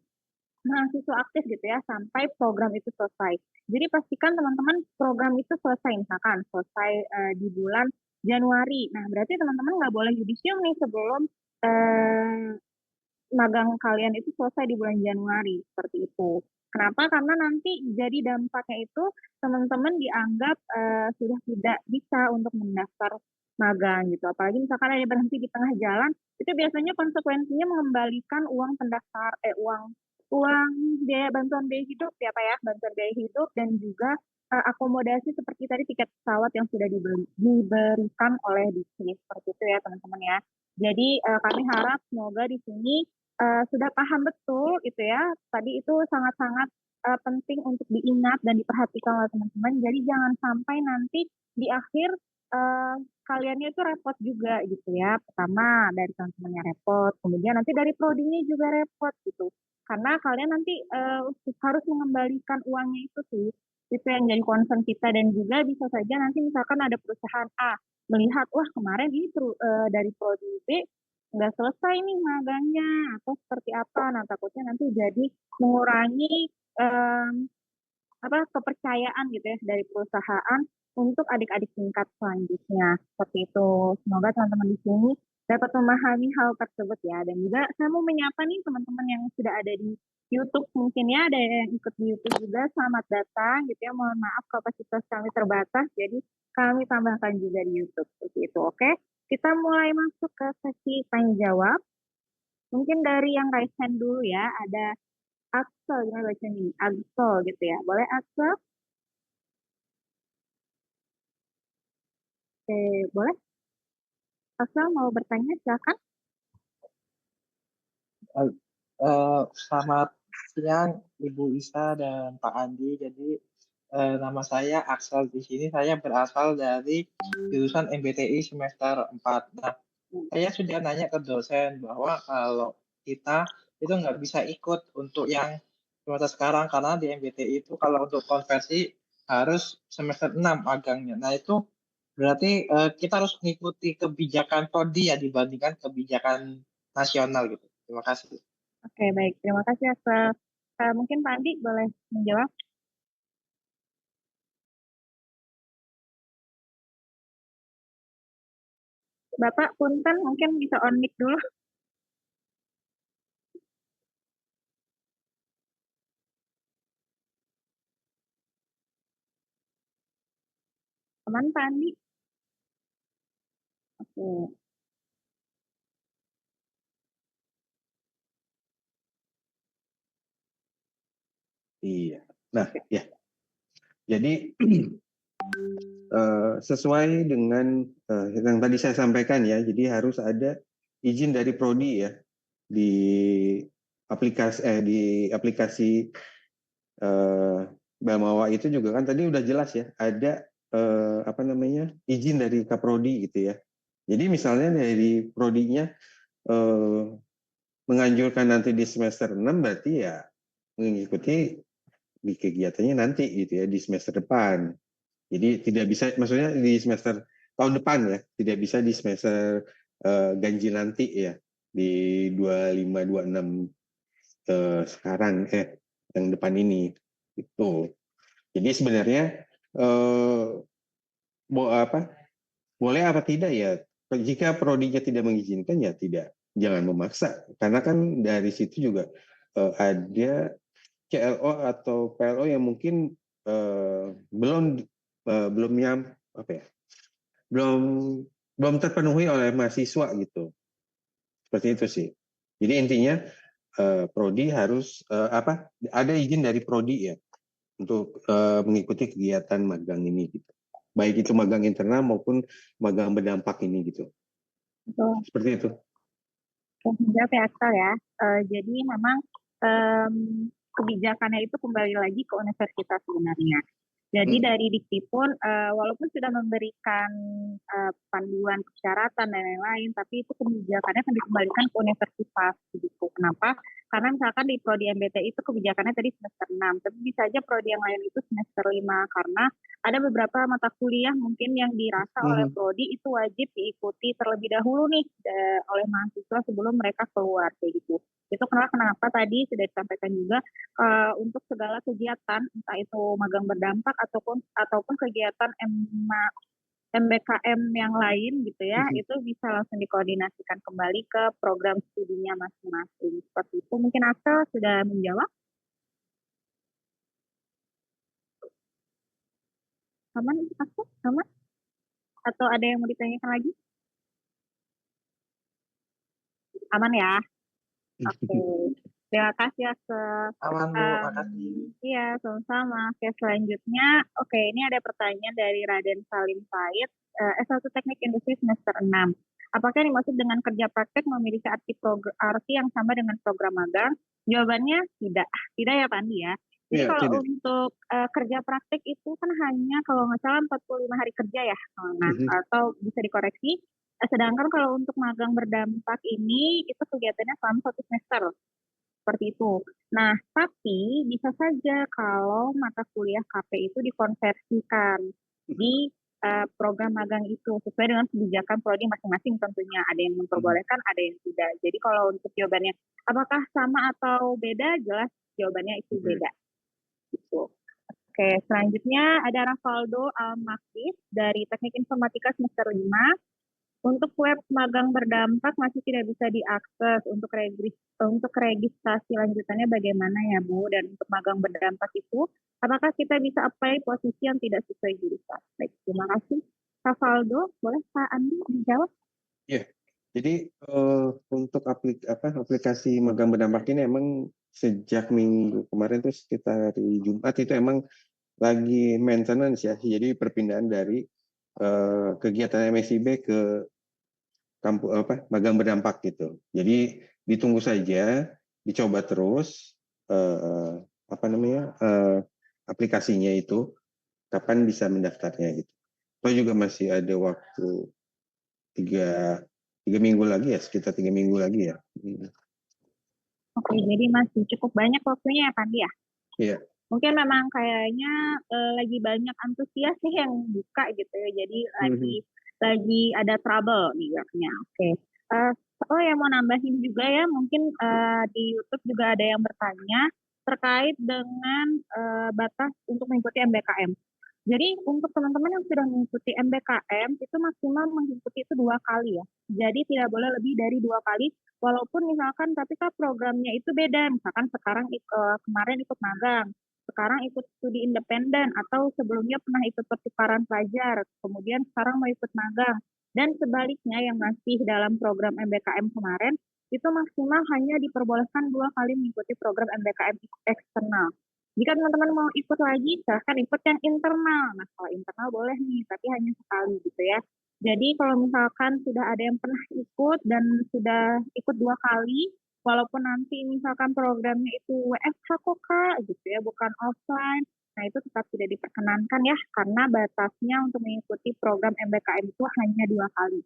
mahasiswa aktif gitu ya sampai program itu selesai. Jadi pastikan teman-teman program itu selesai misalkan selesai di bulan Januari. Nah berarti teman-teman nggak boleh yudisium nih sebelum eh, magang kalian itu selesai di bulan Januari seperti itu. Kenapa? Karena nanti jadi dampaknya itu teman-teman dianggap sudah tidak bisa untuk mendaftar magang gitu. Apalagi misalkan ada berhenti di tengah jalan, itu biasanya konsekuensinya mengembalikan uang pendaftar, uang uang biaya bantuan biaya hidup ya Pak ya, bantuan biaya hidup dan juga akomodasi seperti tadi tiket pesawat yang sudah diberikan oleh Disney seperti itu ya teman-teman ya. Jadi kami harap semoga di sini sudah paham betul itu ya. Tadi itu sangat-sangat penting untuk diingat dan diperhatikan oleh teman-teman. Jadi jangan sampai nanti di akhir kaliannya itu repot juga gitu ya. Pertama dari teman-temannya repot, kemudian nanti dari prodinya juga repot gitu. Karena kalian nanti harus mengembalikan uangnya itu sih. Itu yang jadi concern kita dan juga bisa saja nanti misalkan ada perusahaan A melihat wah kemarin ini dari prodi B nggak selesai nih magangnya atau seperti apa. Nah, takutnya nanti jadi mengurangi em, apa kepercayaan gitu ya dari perusahaan untuk adik-adik tingkat selanjutnya. Seperti itu. Semoga teman-teman di sini dapat memahami hal tersebut ya. Dan juga saya mau menyapa nih teman-teman yang sudah ada di YouTube mungkin ya, ada yang ikut di YouTube juga. Selamat datang gitu ya. Mohon maaf kapasitas kami terbatas, jadi kami tambahkan juga di YouTube seperti itu. Oke, kita mulai masuk ke sesi tanya jawab. Mungkin dari yang raise hand dulu ya, ada Axel, gimana bacanya nih? Axel gitu ya. Boleh Axel? Oke, boleh. Axel mau bertanya, silakan.
Selamat siang Ibu Isa dan Pak Andi. Jadi nama saya Axel di sini. Saya berasal dari jurusan MBTI semester 4. Nah, saya sudah nanya ke dosen bahwa kalau kita itu nggak bisa ikut untuk yang semester sekarang karena di MBTI itu kalau untuk konversi harus semester 6 magangnya. Nah, itu berarti kita harus mengikuti kebijakan prodi ya dibandingkan kebijakan nasional gitu. Terima kasih.
Oke, baik. Terima kasih, Axel. Mungkin Pak Andi boleh menjawab. Bapak Punten mungkin bisa on mic dulu. Aman Pak Andi? Oke.
Iya. Nah, ya. Jadi sesuai dengan yang tadi saya sampaikan ya, jadi harus ada izin dari prodi ya di aplikasi Bamawa itu juga kan tadi udah jelas ya, ada apa namanya izin dari Kaprodi gitu ya. Jadi misalnya dari prodinya menganjurkan nanti di semester 6 berarti ya mengikuti di kegiatannya nanti gitu ya di semester depan. Jadi tidak bisa, maksudnya di semester tahun depan ya, tidak bisa di semester ganjil nanti ya, di 25-26 sekarang yang depan ini itu. Jadi sebenarnya boleh apa tidak ya, jika prodinya tidak mengizinkan ya tidak, jangan memaksa, karena kan dari situ juga ada CLO atau PLO yang mungkin belum belum belum terpenuhi oleh mahasiswa gitu, seperti itu sih. Jadi intinya prodi harus ada izin dari prodi ya untuk mengikuti kegiatan magang ini gitu, baik itu magang internal maupun magang berdampak ini gitu,
Betul.
seperti itu.
Menjawab ya Axel ya. Jadi memang kebijakannya itu kembali lagi ke universitas sebenarnya. Jadi dari Dikti pun walaupun sudah memberikan panduan persyaratan dan lain-lain, tapi itu kebijakannya akan dikembalikan ke universitas gitu. Kenapa? Karena misalkan di prodi MBTI itu kebijakannya tadi semester 6, tapi bisa aja prodi yang lain itu semester 5 karena ada beberapa mata kuliah mungkin yang dirasa oleh prodi itu wajib diikuti terlebih dahulu nih oleh mahasiswa sebelum mereka keluar kayak gitu. Itu kenapa tadi sudah disampaikan juga untuk segala kegiatan entah itu magang berdampak ataupun kegiatan MBKM yang lain gitu ya, itu bisa langsung dikoordinasikan kembali ke program studinya masing-masing. Seperti itu. Mungkin Axel sudah menjawab? Aman Axel? Aman? Atau ada yang mau ditanyakan lagi? Aman ya? Oke. Terima kasih Axel.
Aman Bu, makasih.
Iya, sama-sama. Oke, selanjutnya, ini ada pertanyaan dari Raden Salim Said, S1 Teknik Industri semester 6. Apakah yang dimaksud dengan kerja praktek memiliki arti yang sama dengan program magang? Jawabannya tidak. Tidak ya Pak Andi ya. Jadi
Ya,
kalau
tidak.
untuk kerja praktek itu kan hanya kalau nggak salah 45 hari kerja ya. Nah, atau bisa dikoreksi. Sedangkan kalau untuk magang berdampak ini, itu kegiatannya selama 1 semester. Seperti itu. Nah, tapi bisa saja kalau mata kuliah KP itu dikonversikan di program magang itu sesuai dengan kebijakan prodi masing-masing tentunya. Ada yang memperbolehkan, ada yang tidak. Jadi kalau untuk jawabannya apakah sama atau beda, jelas jawabannya itu beda. Gitu. Oke, selanjutnya ada Ravaldo Almakis dari Teknik Informatika semester 5. Untuk web magang berdampak masih tidak bisa diakses. Untuk registrasi lanjutannya bagaimana ya Bu? Dan untuk magang berdampak itu, apakah kita bisa apply posisi yang tidak sesuai jurusan? Baik, terima kasih. Ravaldo, boleh Pak Andi dijawab?
Iya, jadi untuk aplikasi magang berdampak ini emang sejak minggu kemarin tuh sekitar hari Jumat itu emang lagi maintenance ya. Jadi perpindahan dari kegiatan MSIB ke magang berdampak gitu. Jadi ditunggu saja, dicoba terus aplikasinya itu kapan bisa mendaftarnya gitu. Atau juga masih ada waktu 3 minggu lagi ya, sekitar 3 minggu lagi ya.
Oke, jadi masih cukup banyak waktunya ya Pandi ya?
Iya.
Mungkin memang kayaknya lagi banyak antusias sih yang buka gitu ya, jadi lagi ada trouble nih webnya. Oke. Yang mau nambahin juga ya, mungkin di YouTube juga ada yang bertanya terkait dengan batas untuk mengikuti MBKM. Jadi untuk teman-teman yang sudah mengikuti MBKM itu maksimal mengikuti itu 2 kali ya. Jadi tidak boleh lebih dari 2 kali. Walaupun misalkan tapi kan programnya itu beda. Misalkan sekarang kemarin ikut magang, sekarang ikut studi independen atau sebelumnya pernah ikut pertukaran pelajar, kemudian sekarang mau ikut magang. Dan sebaliknya yang masih dalam program MBKM kemarin itu maksimal hanya diperbolehkan 2 kali mengikuti program MBKM eksternal. Jika teman-teman mau ikut lagi, silahkan ikut yang internal. Nah, kalau internal boleh nih, tapi hanya sekali gitu ya. Jadi kalau misalkan sudah ada yang pernah ikut dan sudah ikut 2 kali, walaupun nanti misalkan programnya itu WFH kok Kak, gitu ya, bukan offline, nah itu tetap tidak diperkenankan ya, karena batasnya untuk mengikuti program MBKM itu hanya 2 kali.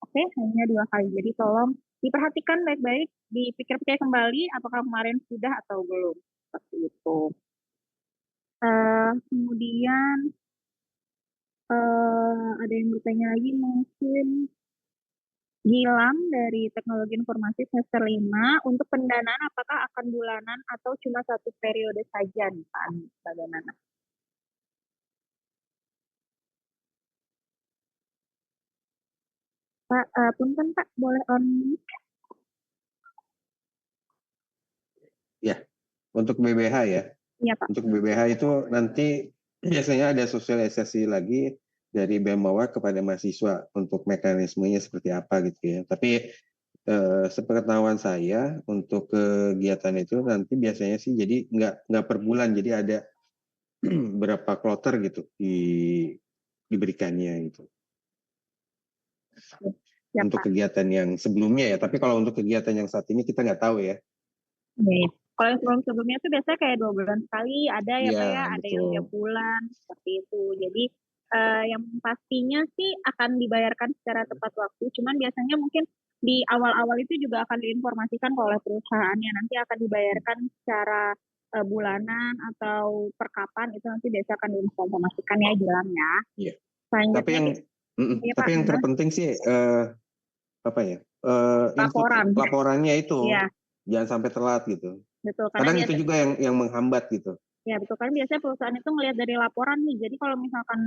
Oke, hanya 2 kali. Jadi tolong diperhatikan baik-baik, dipikir-pikir kembali apakah kemarin sudah atau belum. Seperti itu. Kemudian Ada yang bertanya lagi mungkin Gilang dari Teknologi Informasi semester 5 untuk pendanaan apakah akan bulanan atau cuma satu periode saja nih Pak Andi? Bagaimana? Pak, punten Pak, boleh on mic?
Ya, untuk BBH ya.
Iya Pak.
Untuk BBH itu nanti biasanya ada sosialisasi lagi dari BEM Mawar kepada mahasiswa untuk mekanismenya seperti apa gitu ya. Tapi sepengetahuan saya untuk kegiatan itu nanti biasanya sih jadi nggak per bulan, jadi ada berapa kloter gitu diberikannya gitu.
Ya
Untuk
Pak.
kegiatan yang sebelumnya ya, tapi kalau untuk kegiatan yang saat ini kita nggak tahu ya.
Iya. Kalau yang sebelum-sebelumnya itu biasanya kayak 2 bulan sekali, ada ya Pak
Iya,
ya, ada yang tiap
betul.
bulan, seperti itu. Jadi yang pastinya sih akan dibayarkan secara tepat waktu, cuman biasanya mungkin di awal-awal itu juga akan diinformasikan oleh perusahaannya, nanti akan dibayarkan secara bulanan atau per kapan, itu nanti biasa akan diinformasikan ya Gilang ya.
Iya. Tapi
Selanjutnya
yang
ya Pak,
tapi yang
gimana?
terpenting sih apa ya? Input
Laporan.
laporannya itu
Iya,
jangan sampai telat gitu.
betul. Karena
Kadang itu
biasa
juga yang menghambat gitu.
Ya betul kan biasanya perusahaan itu ngelihat dari laporan nih. Jadi kalau misalkan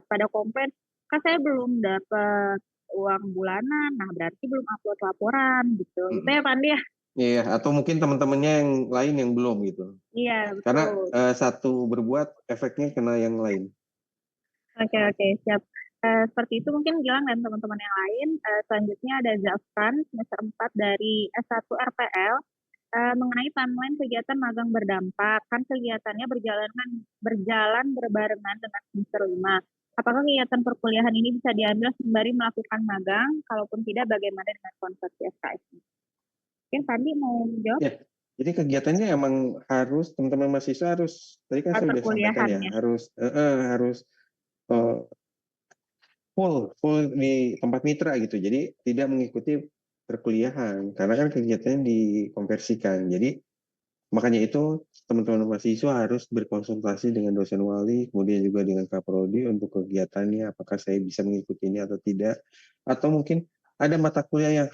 pada komplain, kan saya belum dapat uang bulanan, nah berarti belum upload laporan gitu. Itu ya Pak Andi ya?
Iya, atau mungkin teman-temannya yang lain yang belum gitu.
Iya
Karena
betul.
satu berbuat efeknya kena yang lain.
Oke, siap. Seperti itu mungkin Gilang dan teman-teman yang lain. Selanjutnya ada Zafran semester 4 dari S1 RPL. Mengenai timeline kegiatan magang berdampak, kan kegiatannya berjalan berbarengan dengan semester 5. Apakah kegiatan perkuliahan ini bisa diambil sembari melakukan magang? Kalaupun tidak, bagaimana dengan konsepsi SKS? Mungkin Pandi mau jawab
Ya, jadi kegiatannya emang harus teman-teman mahasiswa harus tadi kan saya sudah sampaikan ya
perkuliahannya?
harus uh, full di tempat mitra gitu. Jadi tidak mengikuti perkuliahan karena kan kegiatannya dikonversikan. Jadi makanya itu teman-teman mahasiswa harus berkonsultasi dengan dosen wali, kemudian juga dengan Kaprodi untuk kegiatannya, apakah saya bisa mengikutinya atau tidak. Atau mungkin ada mata kuliah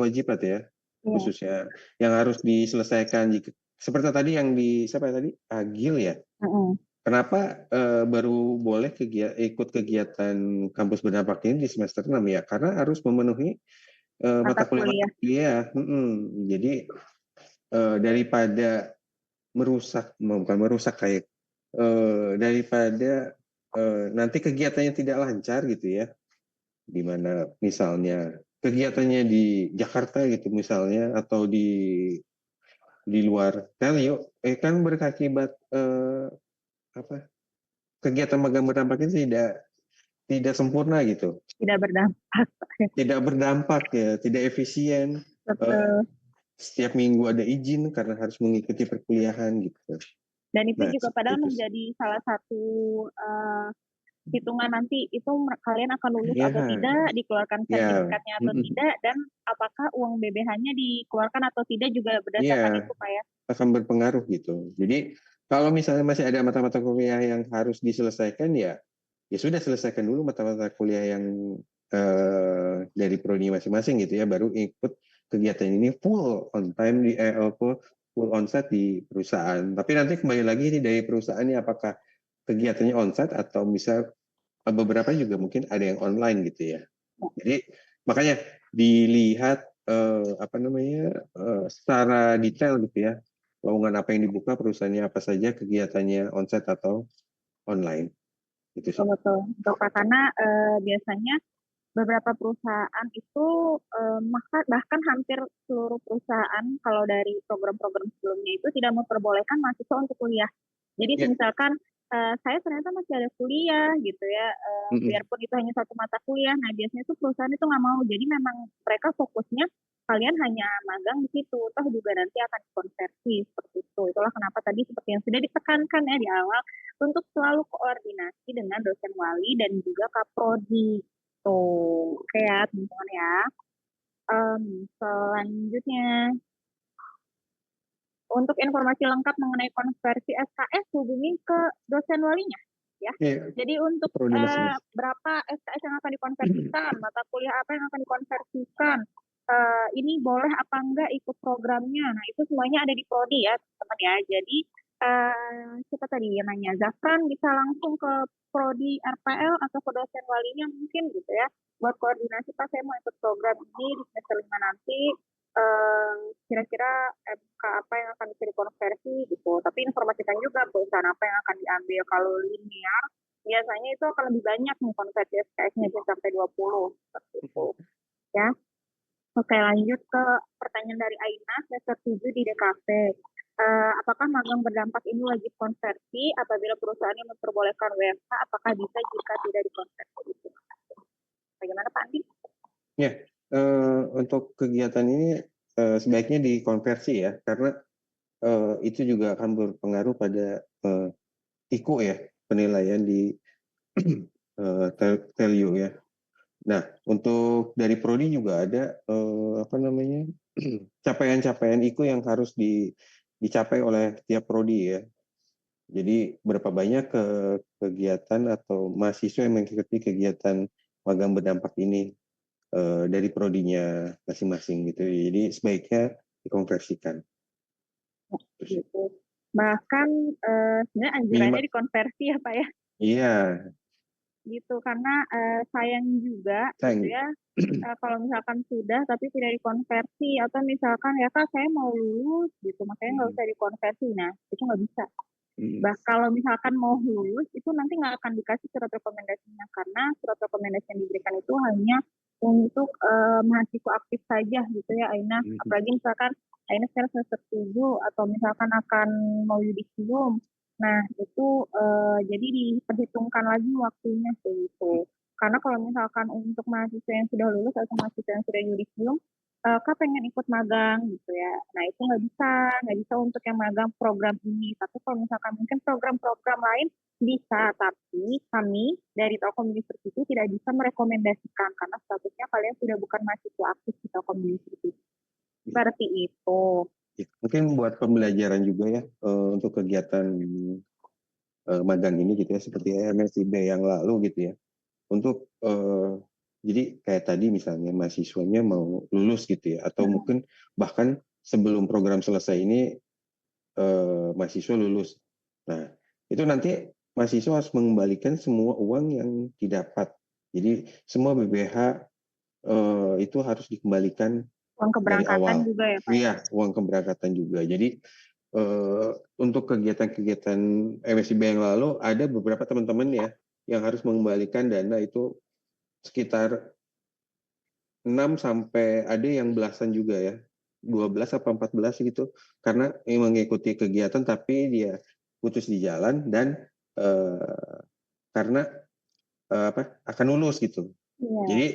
wajib ya,
Iya.
khususnya yang harus diselesaikan. Seperti tadi yang di siapa tadi? Agil ya. Kenapa baru boleh ikut kegiatan kampus berdampak ini di semester 6 ya? Karena harus memenuhi mata kuliah. Jadi daripada bukan merusak kayak daripada nanti kegiatannya tidak lancar gitu ya, di mana misalnya kegiatannya di Jakarta gitu misalnya atau di luar kan kan berakibat apa kegiatan magang berdampak ini tidak sempurna gitu,
Tidak berdampak.
tidak berdampak ya, tidak efisien.
Betul.
Setiap minggu ada izin karena harus mengikuti perkuliahan gitu.
Dan itu
Nah,
juga padahal menjadi salah satu hitungan nanti itu kalian akan lulus atau tidak, dikeluarkan sertifikatnya atau tidak, dan apakah uang BBH-nya dikeluarkan atau tidak juga berdasarkan itu Pak ya?
Akan berpengaruh gitu. Jadi kalau misalnya masih ada mata-mata kuliah yang harus diselesaikan ya sudah selesaikan dulu mata-mata kuliah yang dari prodi masing-masing gitu ya, baru ikut kegiatan ini full on time full onsite di perusahaan. Tapi nanti kembali lagi nih dari perusahaannya apakah kegiatannya onsite atau bisa beberapa juga mungkin ada yang online gitu ya. Jadi makanya dilihat secara detail gitu ya, lowongan apa yang dibuka, perusahaannya apa saja, kegiatannya onsite atau online. Gitu sih.
Betul. Karena biasanya beberapa perusahaan itu bahkan hampir seluruh perusahaan kalau dari program-program sebelumnya itu tidak memperbolehkan mahasiswa untuk kuliah. Jadi misalkan saya ternyata masih ada kuliah gitu ya, biarpun itu hanya satu mata kuliah, nah biasanya itu perusahaan itu nggak mau. Jadi memang mereka fokusnya kalian hanya magang di situ, toh juga nanti akan dikonversi seperti itu. Itulah kenapa tadi seperti yang sudah ditekankan ya di awal, untuk selalu koordinasi dengan dosen wali dan juga kaprodi. Tuh, oke ya teman-teman ya. Selanjutnya, untuk informasi lengkap mengenai konversi SKS, hubungi ke dosen walinya. ya.
Iya,
Jadi untuk
prodi masing-masing.
berapa SKS yang akan dikonversikan, mata kuliah apa yang akan dikonversikan, ini boleh apa enggak ikut programnya. Nah, itu semuanya ada di prodi ya, teman-teman ya. Jadi siapa tadi yang nanya, Zafran bisa langsung ke prodi RPL atau ke dosen walinya mungkin gitu ya, buat koordinasi, Pak saya mau ikut program ini di semester 5 nanti, kira-kira MK apa yang akan bisa dikonversi gitu. Tapi informasikan juga perusahaan apa yang akan diambil. Kalau linear, biasanya itu akan lebih banyak nih konversi SKS-nya bisa sampai 20 seperti itu. Ya. Oke, lanjut ke pertanyaan dari Aina, semester 7 di DKV. Apakah magang berdampak ini wajib konversi? Apabila perusahaan yang memperbolehkan WFH, apakah bisa jika tidak dikonversi? Bagaimana Pak Andi?
Ya, untuk kegiatan ini sebaiknya dikonversi ya, karena itu juga akan berpengaruh pada IKU ya, penilaian di TELU ya. Nah, untuk dari prodi juga ada capaian-capaian IKU yang harus dicapai oleh tiap prodi ya. Jadi berapa banyak kegiatan atau mahasiswa yang mengikuti kegiatan magang berdampak ini dari prodinya masing-masing gitu. Jadi sebaiknya dikonversikan.
Gitu. Bahkan sebenarnya anjurannya dikonversi ya Pak ya.
Iya.
Gitu, karena sayang juga gitu ya, kalau misalkan sudah tapi tidak dikonversi, atau misalkan ya Kak saya mau lulus gitu, makanya nggak usah dikonversi. Nah, itu nggak bisa. Kalau misalkan mau lulus, itu nanti nggak akan dikasih surat rekomendasinya, karena surat rekomendasi yang diberikan itu hanya untuk mahasiswa aktif saja gitu ya Aina. Apalagi misalkan Aina sekarang semester 7 atau misalkan akan mau yudisium. Nah, itu jadi diperhitungkan lagi waktunya gitu. Karena kalau misalkan untuk mahasiswa yang sudah lulus atau mahasiswa yang sudah yudisium, Kak pengen ikut magang gitu ya. Nah, itu nggak bisa untuk yang magang program ini. Tapi kalau misalkan mungkin program-program lain bisa, tapi kami dari Telkom University tidak bisa merekomendasikan karena statusnya kalian sudah bukan mahasiswa aktif di Telkom University. Seperti itu.
Mungkin buat pembelajaran juga ya untuk kegiatan magang ini gitu ya, seperti MSIB yang lalu gitu ya. Untuk jadi kayak tadi misalnya mahasiswanya mau lulus gitu ya, atau mungkin bahkan sebelum program selesai ini mahasiswa lulus. Nah, itu nanti mahasiswa harus mengembalikan semua uang yang didapat. Jadi semua BBH itu harus dikembalikan
uang
dari
keberangkatan
awal.
juga ya Pak?
Iya, uang keberangkatan juga. Jadi untuk kegiatan-kegiatan MSIB yang lalu ada beberapa teman-teman ya yang harus mengembalikan dana itu sekitar 6 sampai ada yang belasan juga ya. 12 atau 14 gitu. Karena mengikuti kegiatan tapi dia putus di jalan dan karena akan lulus gitu.
Iya.
Jadi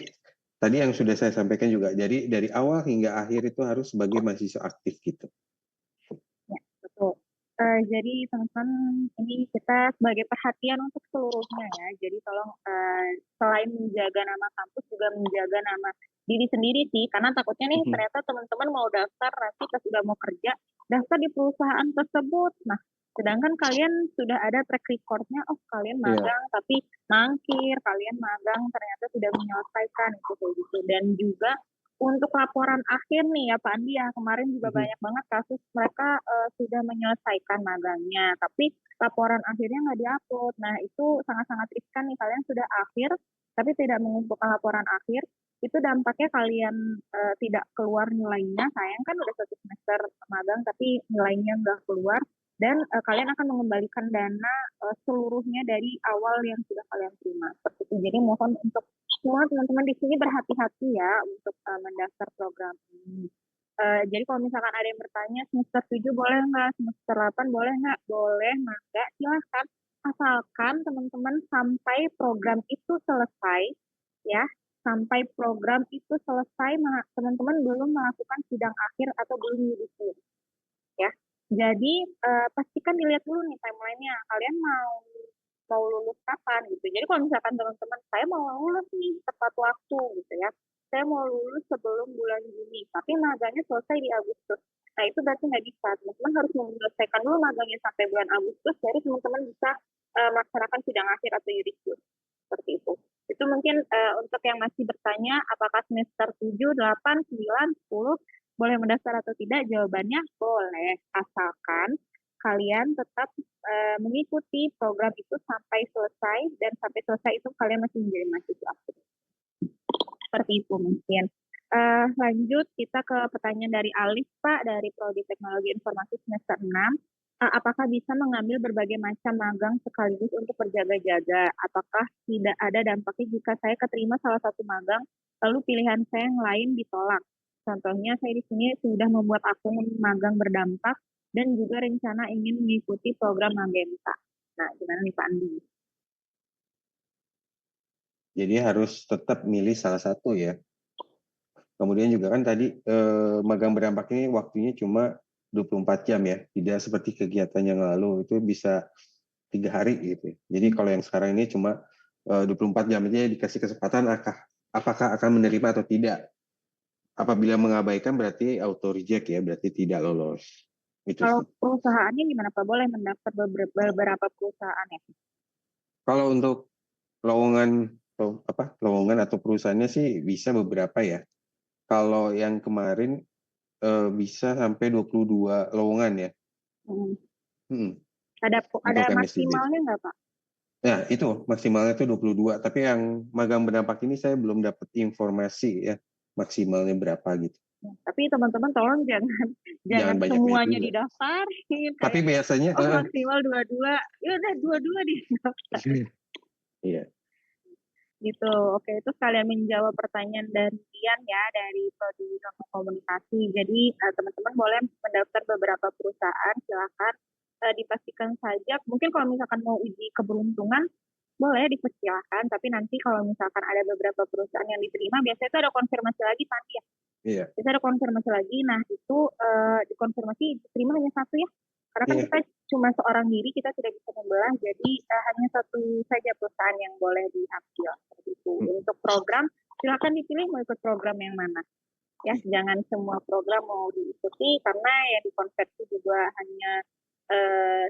tadi yang sudah saya sampaikan juga, jadi dari awal hingga akhir itu harus sebagai mahasiswa aktif gitu.
Ya, betul. Jadi teman-teman, ini kita sebagai perhatian untuk seluruhnya ya. Jadi tolong selain menjaga nama kampus juga menjaga nama diri sendiri sih. Karena takutnya nih ternyata teman-teman mau daftar nanti pas sudah mau kerja daftar di perusahaan tersebut. Nah, sedangkan kalian sudah ada track record-nya, oh kalian magang tapi mangkir, kalian magang ternyata tidak menyelesaikan itu kayak gitu. Dan juga untuk laporan akhir nih ya Pak Andi ya, kemarin juga banyak banget kasus mereka sudah menyelesaikan magangnya, tapi laporan akhirnya nggak diupload. Nah itu sangat-sangat riskan nih, kalian sudah akhir tapi tidak mengumpulkan laporan akhir, itu dampaknya kalian tidak keluar nilainya, sayang kan udah 1 semester magang tapi nilainya nggak keluar, dan kalian akan mengembalikan dana seluruhnya dari awal yang sudah kalian terima. Seperti itu. Jadi mohon untuk semua teman-teman di sini berhati-hati ya untuk mendaftar program ini. Jadi kalau misalkan ada yang bertanya semester 7 boleh nggak, semester 8 boleh nggak? Boleh, nggak, silahkan. Asalkan teman-teman sampai program itu selesai, ya, sampai program itu selesai, teman-teman belum melakukan sidang akhir atau belum yudisium, ya. Jadi pastikan dilihat dulu nih timelinenya, kalian mau lulus kapan gitu. Jadi kalau misalkan teman-teman saya mau lulus nih tepat waktu gitu ya, saya mau lulus sebelum bulan Juni, tapi magangnya selesai di Agustus. Nah itu berarti nggak bisa. Teman-teman harus menyelesaikan dulu magangnya sampai bulan Agustus, jadi teman-teman bisa melaksanakan sidang akhir atau yudisium. Seperti itu. Itu mungkin untuk yang masih bertanya apakah semester 7, 8, 9, 10 boleh mendaftar atau tidak, jawabannya boleh, asalkan kalian tetap mengikuti program itu sampai selesai, dan sampai selesai itu kalian masih menjadi mahasiswa aktif. Seperti itu mungkin. Lanjut kita ke pertanyaan dari Alif, Pak, dari Prodi Teknologi Informasi semester 6. Apakah bisa mengambil berbagai macam magang sekaligus untuk berjaga-jaga? Apakah tidak ada dampaknya jika saya keterima salah satu magang, lalu pilihan saya yang lain ditolak? Contohnya, saya di sini sudah membuat akun magang berdampak dan juga rencana ingin mengikuti program Magenta. Nah, gimana nih Pak Andi?
Jadi harus tetap milih salah satu ya. Kemudian juga kan tadi magang berdampak ini waktunya cuma 24 jam ya, tidak seperti kegiatan yang lalu itu bisa 3 hari gitu. Jadi kalau yang sekarang ini cuma 24 jam aja dikasih kesempatan apakah akan menerima atau tidak. Apabila mengabaikan berarti auto reject ya, berarti tidak lolos. Itu
Kalau
sih.
perusahaannya gimana Pak? Boleh mendaftar beberapa perusahaan ya?
Kalau untuk lowongan atau perusahaannya sih bisa beberapa ya. Kalau yang kemarin bisa sampai 22 lowongan ya.
Ada
Untuk MSDB.
maksimalnya nggak Pak?
Ya, itu maksimalnya itu 22. Tapi yang magang berdampak ini saya belum dapat informasi ya maksimalnya berapa gitu.
Tapi teman-teman tolong jangan
banyak
semuanya
juga.
didaftarin.
Tapi biasanya
maksimal 22. Ya udah 22 didaftar.
Iya.
Gitu. Oke, itu sekalian menjawab pertanyaan dari Dian ya, dari Prodi Ilmu Komunikasi. Jadi teman-teman boleh mendaftar beberapa perusahaan, silakan dipastikan saja. Mungkin kalau misalkan mau uji keberuntungan, boleh dipersilakan. Tapi nanti kalau misalkan ada beberapa perusahaan yang diterima, biasanya itu ada konfirmasi lagi, Pak ya.
Iya.
Kita ada konfirmasi lagi. Nah, itu dikonfirmasi diterima hanya satu ya. Karena kan kita cuma seorang diri, kita tidak bisa membelah. Jadi hanya satu saja perusahaan yang boleh diambil. Seperti itu. Untuk program, silakan dipilih mau ikut program yang mana. Ya, jangan semua program mau diikuti karena yang dikonversi juga hanya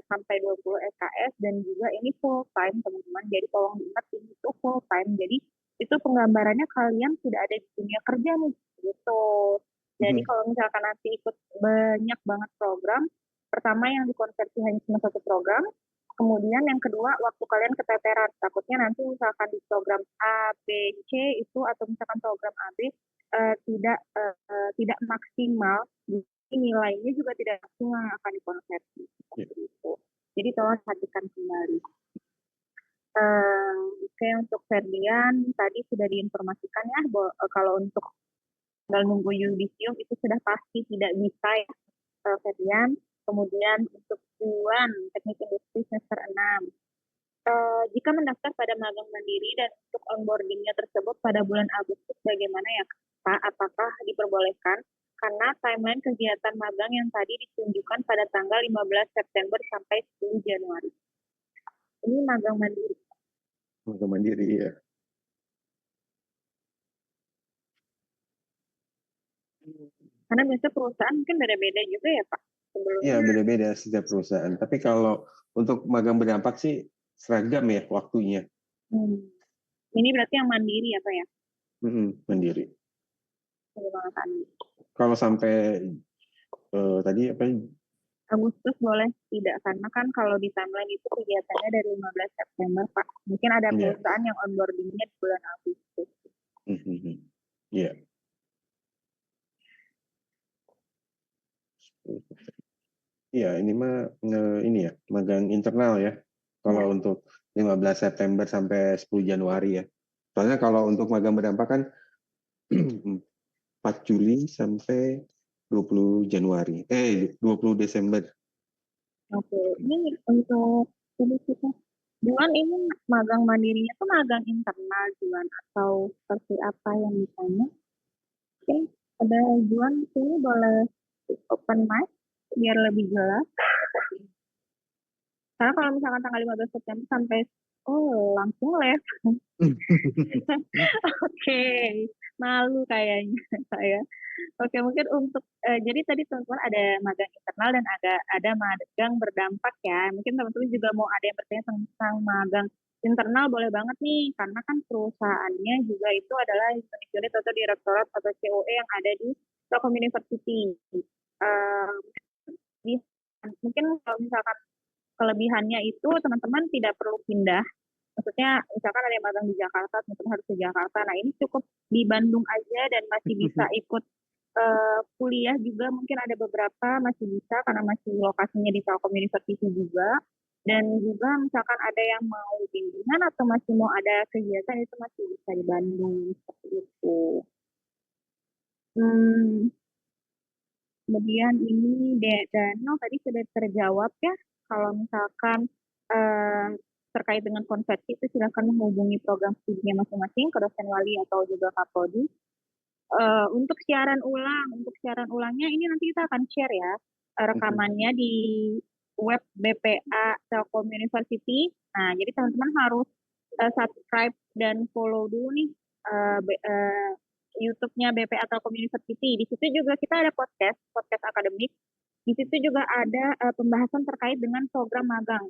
sampai 20 SKS dan juga ini full time teman-teman. Jadi tolong diingat ini itu full time. Jadi itu penggambarannya kalian sudah ada di dunia kerja nih gitu. Jadi kalau misalkan nanti ikut banyak banget program, pertama yang dikonversi hanya cuma satu program, kemudian yang kedua waktu kalian keteteran, takutnya nanti misalkan di program A, B, C itu atau misalkan program A, B tidak maksimal, nilainya juga tidak maksimal yang akan dikonversi. Gitu. Jadi tolong perhatikan kembali. Oke, untuk Ferdian tadi sudah diinformasikan ya bahwa kalau untuk tinggal nunggu yudisium itu sudah pasti tidak bisa ya Ferdian. Kemudian untuk Juan teknik industri semester 6. Jika mendaftar pada magang mandiri dan untuk onboardingnya tersebut pada bulan Agustus bagaimana ya Pak? Apakah diperbolehkan? Karena timeline kegiatan magang yang tadi ditunjukkan pada tanggal 15 September sampai 10 Januari. Ini magang mandiri.
Magang mandiri ya.
Karena biasanya perusahaan mungkin beda-beda juga ya Pak?
Iya, beda-beda setiap perusahaan. Tapi kalau untuk magang berdampak sih seragam ya waktunya.
Ini berarti yang mandiri ya Pak ya?
Mandiri. Kalau sampai tadi apa?
Agustus boleh tidak, karena kan kalau di timeline itu kegiatannya dari 15 September Pak. Mungkin ada perusahaan yang onboardingnya di bulan Agustus.
Iya. Iya, ini mah ini ya, magang internal ya. Kalau untuk 15 September sampai 10 Januari ya. Soalnya kalau untuk magang berdampak kan 4 Juli sampai 20 Januari. 20 Desember.
Oke, ini untuk kita. Juan ini magang mandirinya tuh magang internal Juan atau seperti apa yang ditanya? Oke, ada Juan sini boleh open mic biar lebih jelas. Karena kalau misalkan tanggal 15 September sampai langsung live. Oke, malu kayaknya saya. Oke, mungkin untuk jadi tadi teman-teman ada magang internal dan ada magang berdampak ya. Mungkin teman-teman juga mau ada yang bertanya tentang magang internal boleh banget nih, karena kan perusahaannya juga itu adalah unit atau direktorat atau COE yang ada di Telkom University. Eh, di- Mungkin kalau misalkan kelebihannya itu teman-teman tidak perlu pindah. Maksudnya misalkan ada yang magang di Jakarta, teman-teman harus ke Jakarta. Nah ini cukup di Bandung aja dan masih bisa ikut kuliah juga, mungkin ada beberapa masih bisa karena masih lokasinya di Telkom University juga. Dan juga misalkan ada yang mau bimbingan atau masih mau ada kegiatan itu masih bisa di Bandung seperti itu. Hmm, Kemudian ini Dano tadi sudah terjawab ya. Kalau misalkan eh, terkait dengan konversi itu silakan menghubungi program studinya masing-masing ke dosen wali atau juga Kapodi. Untuk siaran ulangnya ini nanti kita akan share ya rekamannya di web BPA Telkom University. Nah, jadi teman-teman harus subscribe dan follow dulu nih YouTube-nya BPA Telkom University. Di situ juga kita ada podcast akademik. Di situ juga ada pembahasan terkait dengan program magang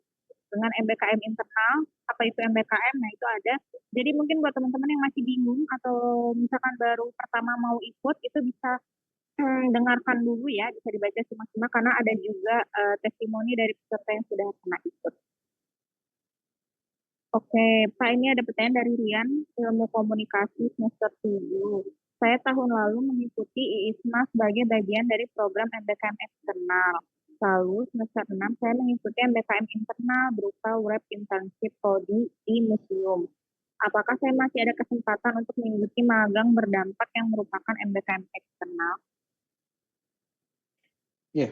dengan MBKM internal. Apa itu MBKM? Nah, itu ada. Jadi mungkin buat teman-teman yang masih bingung atau misalkan baru pertama mau ikut, itu bisa dengarkan dulu ya, bisa dibaca simak-simak karena ada juga testimoni dari peserta yang sudah pernah ikut. Oke, Pak, ini ada pertanyaan dari Rian, Ilmu Komunikasi semester 7. Saya tahun lalu mengikuti IISMA sebagai bagian dari program MBKM eksternal. Lalu semester 6 saya mengikuti MBKM internal berupa web internship prodi di museum. Apakah saya masih ada kesempatan untuk mengikuti magang berdampak yang merupakan MBKM eksternal?
Ya,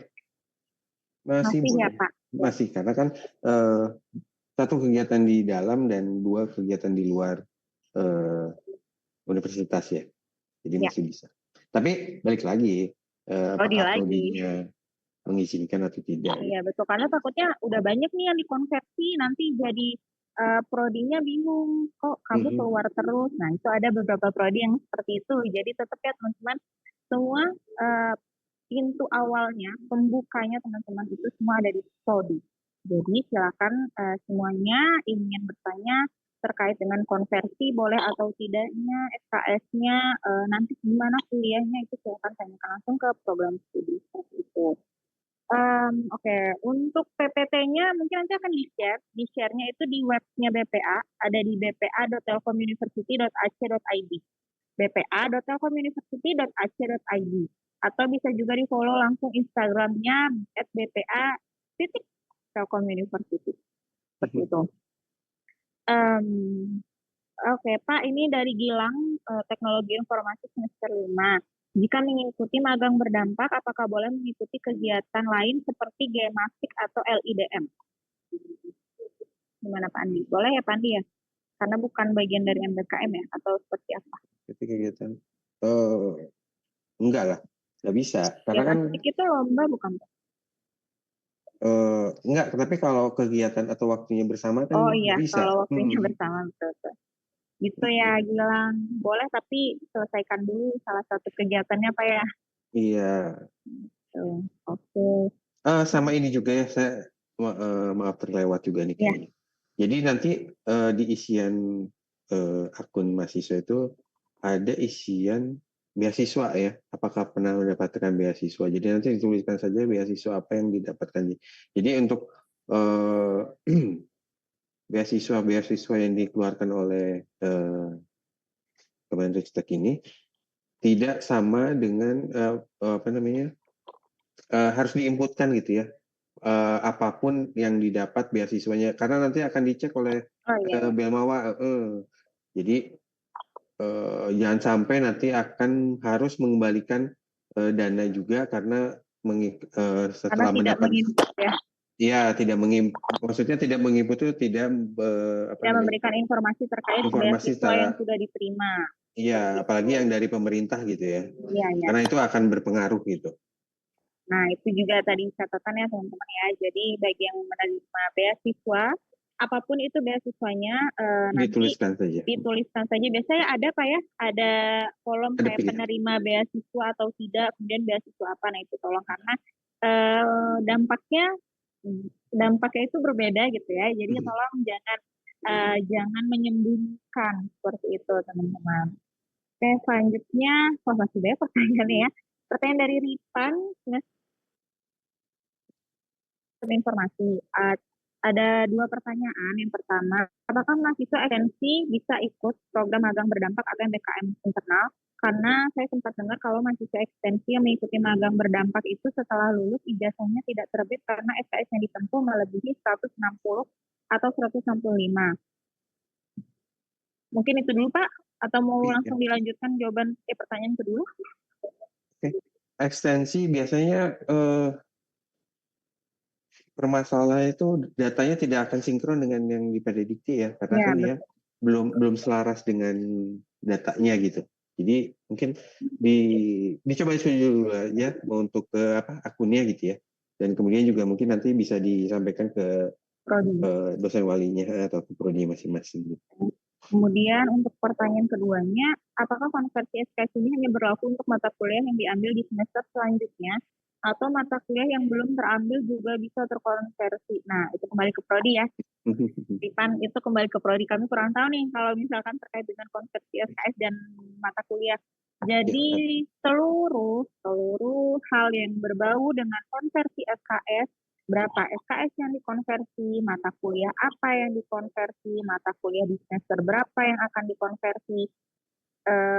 masih
Masih ya,
boleh.
Pak?
Masih, karena kan satu kegiatan di dalam dan dua kegiatan di luar universitas ya. Jadi
Ya.
masih bisa. Tapi balik lagi, apakah prodinya mengizinkan atau tidak?
Iya betul, karena takutnya udah banyak nih yang dikonversi nanti jadi prodinya bingung kok kamu keluar terus. Nah itu ada beberapa prodi yang seperti itu. Jadi tetap ya teman-teman, semua pintu awalnya, pembukanya teman-teman itu semua ada di prodi. Jadi silakan semuanya ingin bertanya terkait dengan konversi boleh atau tidaknya, SKS-nya, nanti gimana kuliahnya itu silakan tanyakan langsung ke program studi seperti itu. Oke, untuk PPT-nya mungkin nanti akan di-share. Di-share-nya itu di webnya BPA, ada di bpa.telkomuniversity.ac.id. bpa.telkomuniversity.ac.id. Atau bisa juga di-follow langsung Instagram-nya @bpa.telkomuniversity. Seperti itu. Oke, Pak, ini dari Gilang, Teknologi Informasi semester 5. Jika mengikuti magang berdampak, apakah boleh mengikuti kegiatan lain seperti Gemastik atau LIDM? Gimana Pak Andi? Boleh ya Pak Andi ya? Karena bukan bagian dari MBKM ya? Atau seperti apa?
Kegiatan? Enggak lah, nggak bisa. Karena
Gemastik itu lomba bukan Pak?
Enggak, tapi kalau kegiatan atau waktunya bersama kan bisa.
Kalau waktunya bersama betul. Gitu ya Gilang, boleh tapi selesaikan dulu salah satu kegiatannya Pak ya.
Iya.
Oke.
Sama ini juga ya, saya maaf terlewat juga nih kayaknya. Jadi nanti di isian akun mahasiswa itu ada isian beasiswa ya. Apakah pernah mendapatkan beasiswa? Jadi nanti dituliskan saja beasiswa apa yang didapatkan. Jadi untuk beasiswa yang dikeluarkan oleh Kemenristek ini tidak sama dengan harus diinputkan gitu ya, apapun yang didapat beasiswanya karena nanti akan dicek oleh Belmawa. Jadi jangan sampai nanti akan harus mengembalikan dana juga karena setelah mendapat maksudnya tidak menginput itu tidak
memberikan informasi terkait beasiswa yang sudah diterima.
Iya, apalagi yang dari pemerintah gitu ya. Karena itu akan berpengaruh gitu.
Nah, itu juga tadi catatan ya teman-teman ya. Jadi bagi yang menerima beasiswa apapun itu beasiswanya, nanti
Dituliskan saja.
dituliskan saja. Biasanya ada Pak ya, ada kolom
Ada
kayak
pilihan.
penerima beasiswa atau tidak, kemudian beasiswa apa. Nah itu tolong karena dampaknya itu berbeda gitu ya. Jadi tolong jangan menyembunyikan seperti itu teman-teman. Oke, selanjutnya, masih banyak pertanyaannya ya. Pertanyaan dari Ripan, informasi. Ada 2 pertanyaan. Yang pertama, apakah mahasiswa ekstensi bisa ikut program magang berdampak atau MBKM internal? Karena saya sempat dengar kalau mahasiswa ekstensi yang mengikuti magang berdampak itu setelah lulus ijazahnya tidak terbit karena SKS yang ditempuh melebihi 160 atau 165. Mungkin itu dulu Pak, atau mau langsung dilanjutkan jawaban pertanyaan kedua?
Oke. Ekstensi biasanya permasalahan itu datanya tidak akan sinkron dengan yang diprediksi ya, karena
Ya,
kan ya belum selaras dengan datanya gitu. Jadi mungkin dicoba dulu aja untuk ke akunnya gitu ya, dan kemudian juga mungkin nanti bisa disampaikan ke dosen walinya atau ke prodi masing-masing.
Kemudian untuk pertanyaan keduanya, apakah konversi SKS ini hanya berlaku untuk mata kuliah yang diambil di semester selanjutnya atau mata kuliah yang belum terambil juga bisa terkonversi? Nah, itu kembali ke prodi ya. Ripan, itu kembali ke prodi. Kami kurang tahu nih kalau misalkan terkait dengan konversi SKS dan mata kuliah. Jadi seluruh hal yang berbau dengan konversi SKS, berapa SKS yang dikonversi, mata kuliah apa yang dikonversi, mata kuliah di semester berapa yang akan dikonversi,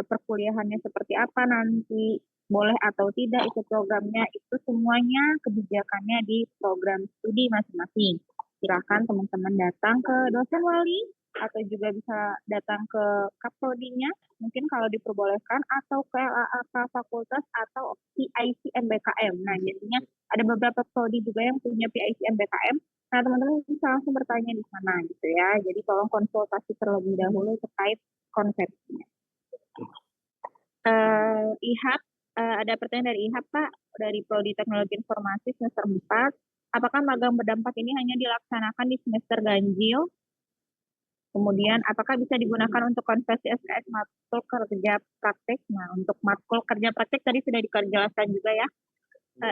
perkuliahannya seperti apa nanti, boleh atau tidak itu programnya, itu semuanya kebijakannya di program studi masing-masing. Silakan teman-teman datang ke dosen wali atau juga bisa datang ke kaprodinya, mungkin kalau diperbolehkan, atau ke LAK fakultas atau PIC MBKM. Nah, biasanya ada beberapa prodi juga yang punya PIC MBKM. Nah, teman-teman bisa langsung bertanya di sana gitu ya. Jadi tolong konsultasi terlebih dahulu terkait konversinya. IHAP, ada pertanyaan dari IHAP Pak, dari Prodi Teknologi Informasi semester 4. Apakah magang berdampak ini hanya dilaksanakan di semester ganjil? Kemudian, apakah bisa digunakan untuk konversi SKS matkul kerja praktek? Nah, untuk matkul kerja praktek tadi sudah dijelaskan juga ya.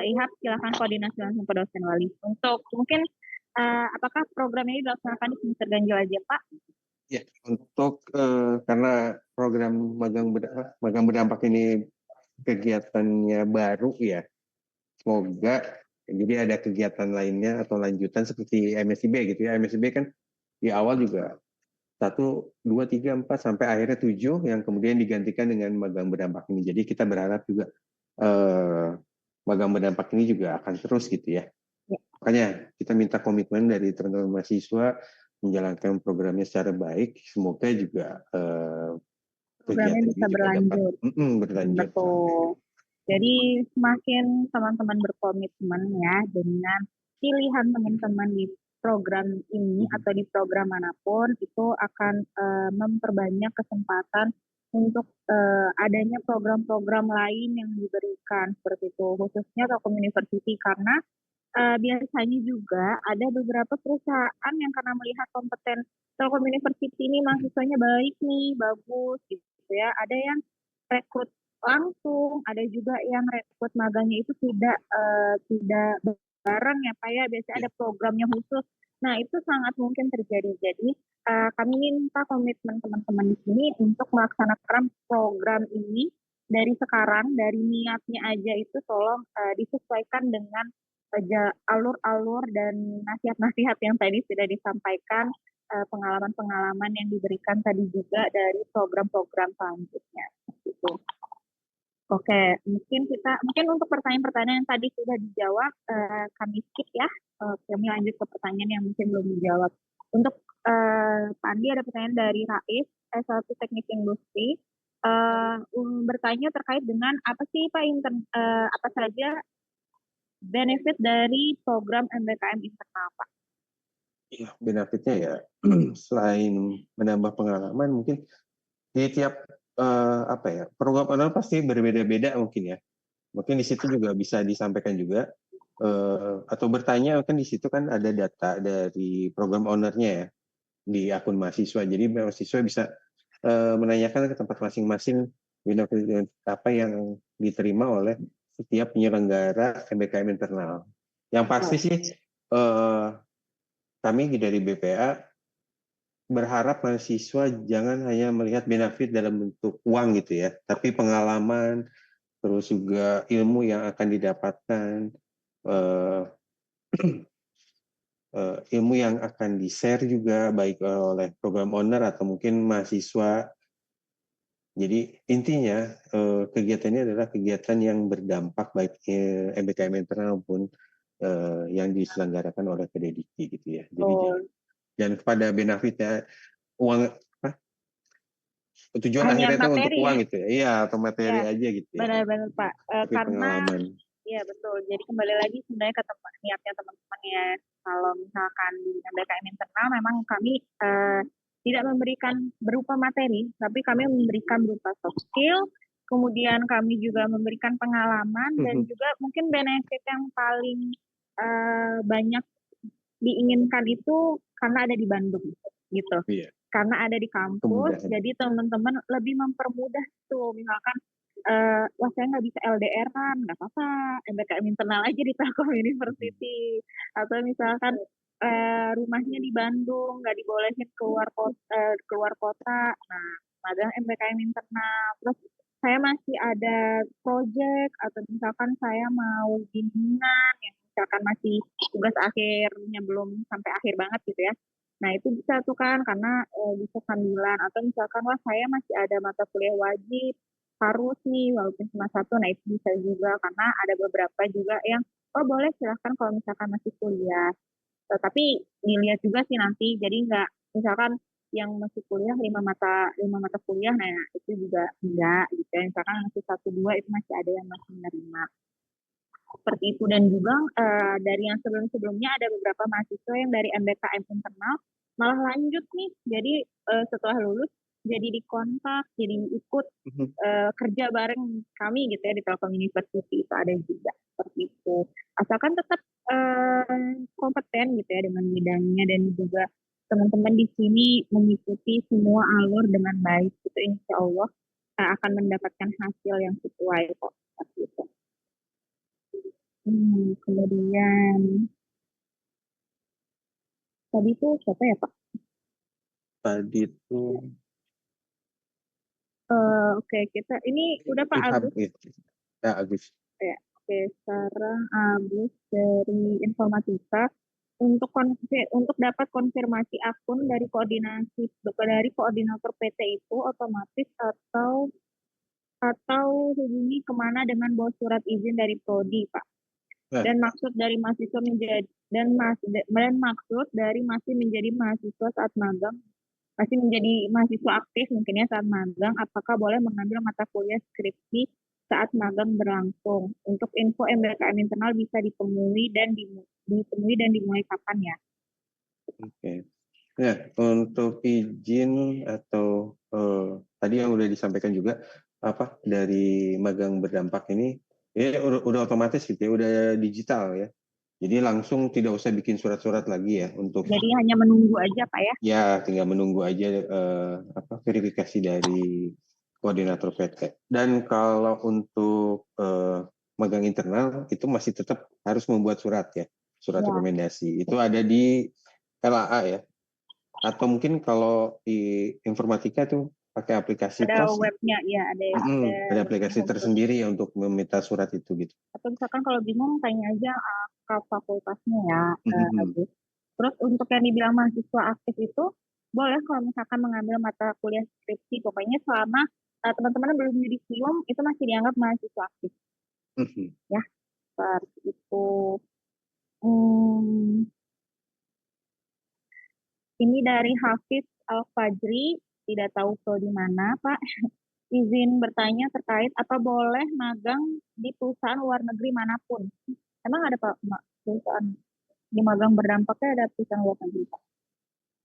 IHAP, silakan koordinasi langsung ke dosen wali. Untuk mungkin, apakah program ini dilaksanakan di semester ganjil aja Pak?
Ya, untuk karena program magang berdampak ini kegiatannya baru ya, semoga jadi ada kegiatan lainnya atau lanjutan seperti MSIB gitu ya. MSIB kan di awal juga 1, 2, 3, 4 sampai akhirnya 7 yang kemudian digantikan dengan magang berdampak ini. Jadi kita berharap juga magang berdampak ini juga akan terus gitu ya. Makanya kita minta komitmen dari teman-teman mahasiswa menjalankan programnya secara baik. Semoga juga
programnya bisa berlanjut.
Berlanjut.
Betul. Jadi semakin teman-teman berkomitmen ya dengan pilihan teman-teman di program ini atau di program manapun, itu akan memperbanyak kesempatan untuk adanya program-program lain yang diberikan seperti itu, khususnya Telkom University, karena biasanya juga ada beberapa perusahaan yang karena melihat kompeten Telkom University ini mahasiswanya baik nih, bagus gitu ya, ada yang rekrut langsung, ada juga yang rekrut magangnya itu tidak bareng ya Pak ya, biasanya ada programnya khusus. Nah, itu sangat mungkin terjadi. Jadi, kami minta komitmen teman-teman di sini untuk melaksanakan program ini dari sekarang, dari niatnya aja itu tolong disesuaikan dengan alur-alur dan nasihat-nasihat yang tadi sudah disampaikan, pengalaman-pengalaman yang diberikan tadi juga dari program-program selanjutnya. Gitu. Oke, mungkin untuk pertanyaan-pertanyaan yang tadi sudah dijawab, kami skip ya. Kami lanjut ke pertanyaan yang mungkin belum dijawab. Untuk Pak Andi ada pertanyaan dari Rais, S1 Teknik Industri, bertanya terkait dengan apa sih Pak apa saja benefit dari program MBKM internal Pak?
Ya, benefitnya ya selain menambah pengalaman, mungkin di tiap program pasti berbeda-beda mungkin ya. Mungkin di situ juga bisa disampaikan juga atau bertanya, kan di situ kan ada data dari program owner-nya ya di akun mahasiswa. Jadi mahasiswa bisa menanyakan ke tempat masing-masing benefit apa yang diterima oleh setiap penyelenggara MBKM internal. Yang pasti sih kami dari BPA berharap mahasiswa jangan hanya melihat benefit dalam bentuk uang gitu ya, tapi pengalaman, terus juga ilmu yang akan didapatkan, ilmu yang akan di-share juga baik oleh program owner atau mungkin mahasiswa. Jadi intinya kegiatan ini adalah kegiatan yang berdampak baik MBKM internal maupun yang diselenggarakan oleh PDDIKI gitu ya. Jadi dan kepada benefitnya uang apa? Tujuan
Hanya
akhirnya itu untuk
materi
uang
ya?
gitu ya. Iya, atau materi
Ya,
aja gitu ya.
benar-benar Pak.
Tapi
Karena
pengalaman.
iya betul. Jadi kembali lagi sebenarnya ke niatnya teman-teman ya. Kalau misalkan di MBKM internal memang kami tidak memberikan berupa materi, tapi kami memberikan berupa soft skill. Kemudian kami juga memberikan pengalaman dan juga mungkin benefit yang paling banyak diinginkan itu karena ada di Bandung gitu.
Iya.
Karena ada di kampus,
Kemudahan.
jadi teman-teman lebih mempermudah tuh. Misalkan, wah saya nggak bisa LDR-an, nggak apa-apa, MBKM internal aja di Telkom University. Atau misalkan rumahnya di Bandung, nggak dibolehin keluar kota, nah magang MBKM internal. Terus saya masih ada project atau misalkan saya mau bimbingan yang misalkan masih tugas akhirnya belum sampai akhir banget gitu ya. Nah itu bisa tuh kan karena bisa sambilan atau misalkan wah saya masih ada mata kuliah wajib harus nih walaupun cuma satu, nah itu bisa juga karena ada beberapa juga yang oh boleh silahkan kalau misalkan masih kuliah. Tapi dilihat juga sih nanti jadi nggak misalkan yang masih kuliah lima mata kuliah, nah itu juga enggak gitu ya. Misalkan masih satu dua itu masih ada yang masih menerima seperti itu. Dan juga dari yang sebelum-sebelumnya ada beberapa mahasiswa yang dari MBKM internal malah lanjut nih, jadi setelah lulus jadi dikontak, jadi ikut kerja bareng kami gitu ya di Telkom University, itu ada juga seperti itu. Asalkan tetap kompeten gitu ya dengan bidangnya dan juga teman-teman di sini mengikuti semua alur dengan baik, itu insya Allah akan mendapatkan hasil yang sesuai kok seperti itu. Kemudian tadi itu siapa ya Pak?
Tadi itu
Oke, kita ini udah Pak Agus.
Ya, Agus.
Ya, oke, sekarang Agus dari Informatika untuk dapat konfirmasi akun dari koordinator PT itu otomatis atau hubungi kemana dengan bawa surat izin dari prodi Pak. Dan maksud dari mahasiswa maksud dari masih menjadi mahasiswa saat magang, masih menjadi mahasiswa aktif mungkin ya saat magang, apakah boleh mengambil mata kuliah skripsi saat magang berlangsung? Untuk info MBKM internal bisa ditemui dan dimulai kapan ya?
Oke. Nah, untuk izin atau tadi yang udah disampaikan juga apa dari magang berdampak ini ya udah otomatis gitu ya, udah digital ya. Jadi langsung tidak usah bikin surat-surat lagi ya untuk.
Jadi hanya menunggu aja Pak ya?
Ya, tinggal menunggu aja verifikasi dari koordinator PT. Dan kalau untuk magang internal itu masih tetap harus membuat surat ya, surat rekomendasi. Itu ada di LAA ya. Atau mungkin kalau di Informatika tuh pakai aplikasi
ada
TOS.
webnya ya,
ada aplikasi tersendiri ya untuk meminta surat itu gitu.
Atau misalkan kalau bingung tanya aja ke fakultasnya ya. Terus untuk yang dibilang mahasiswa aktif itu boleh kalau misalkan mengambil mata kuliah skripsi, pokoknya selama teman-teman belum yudisium itu masih dianggap mahasiswa aktif. Ya, seperti itu. Ini dari Hafiz Al-Fajri, tidak tahu di mana Pak. Izin bertanya terkait apa boleh magang di perusahaan luar negeri manapun. Emang ada Pak perusahaan di magang berdampaknya ada perusahaan luar negeri Pak?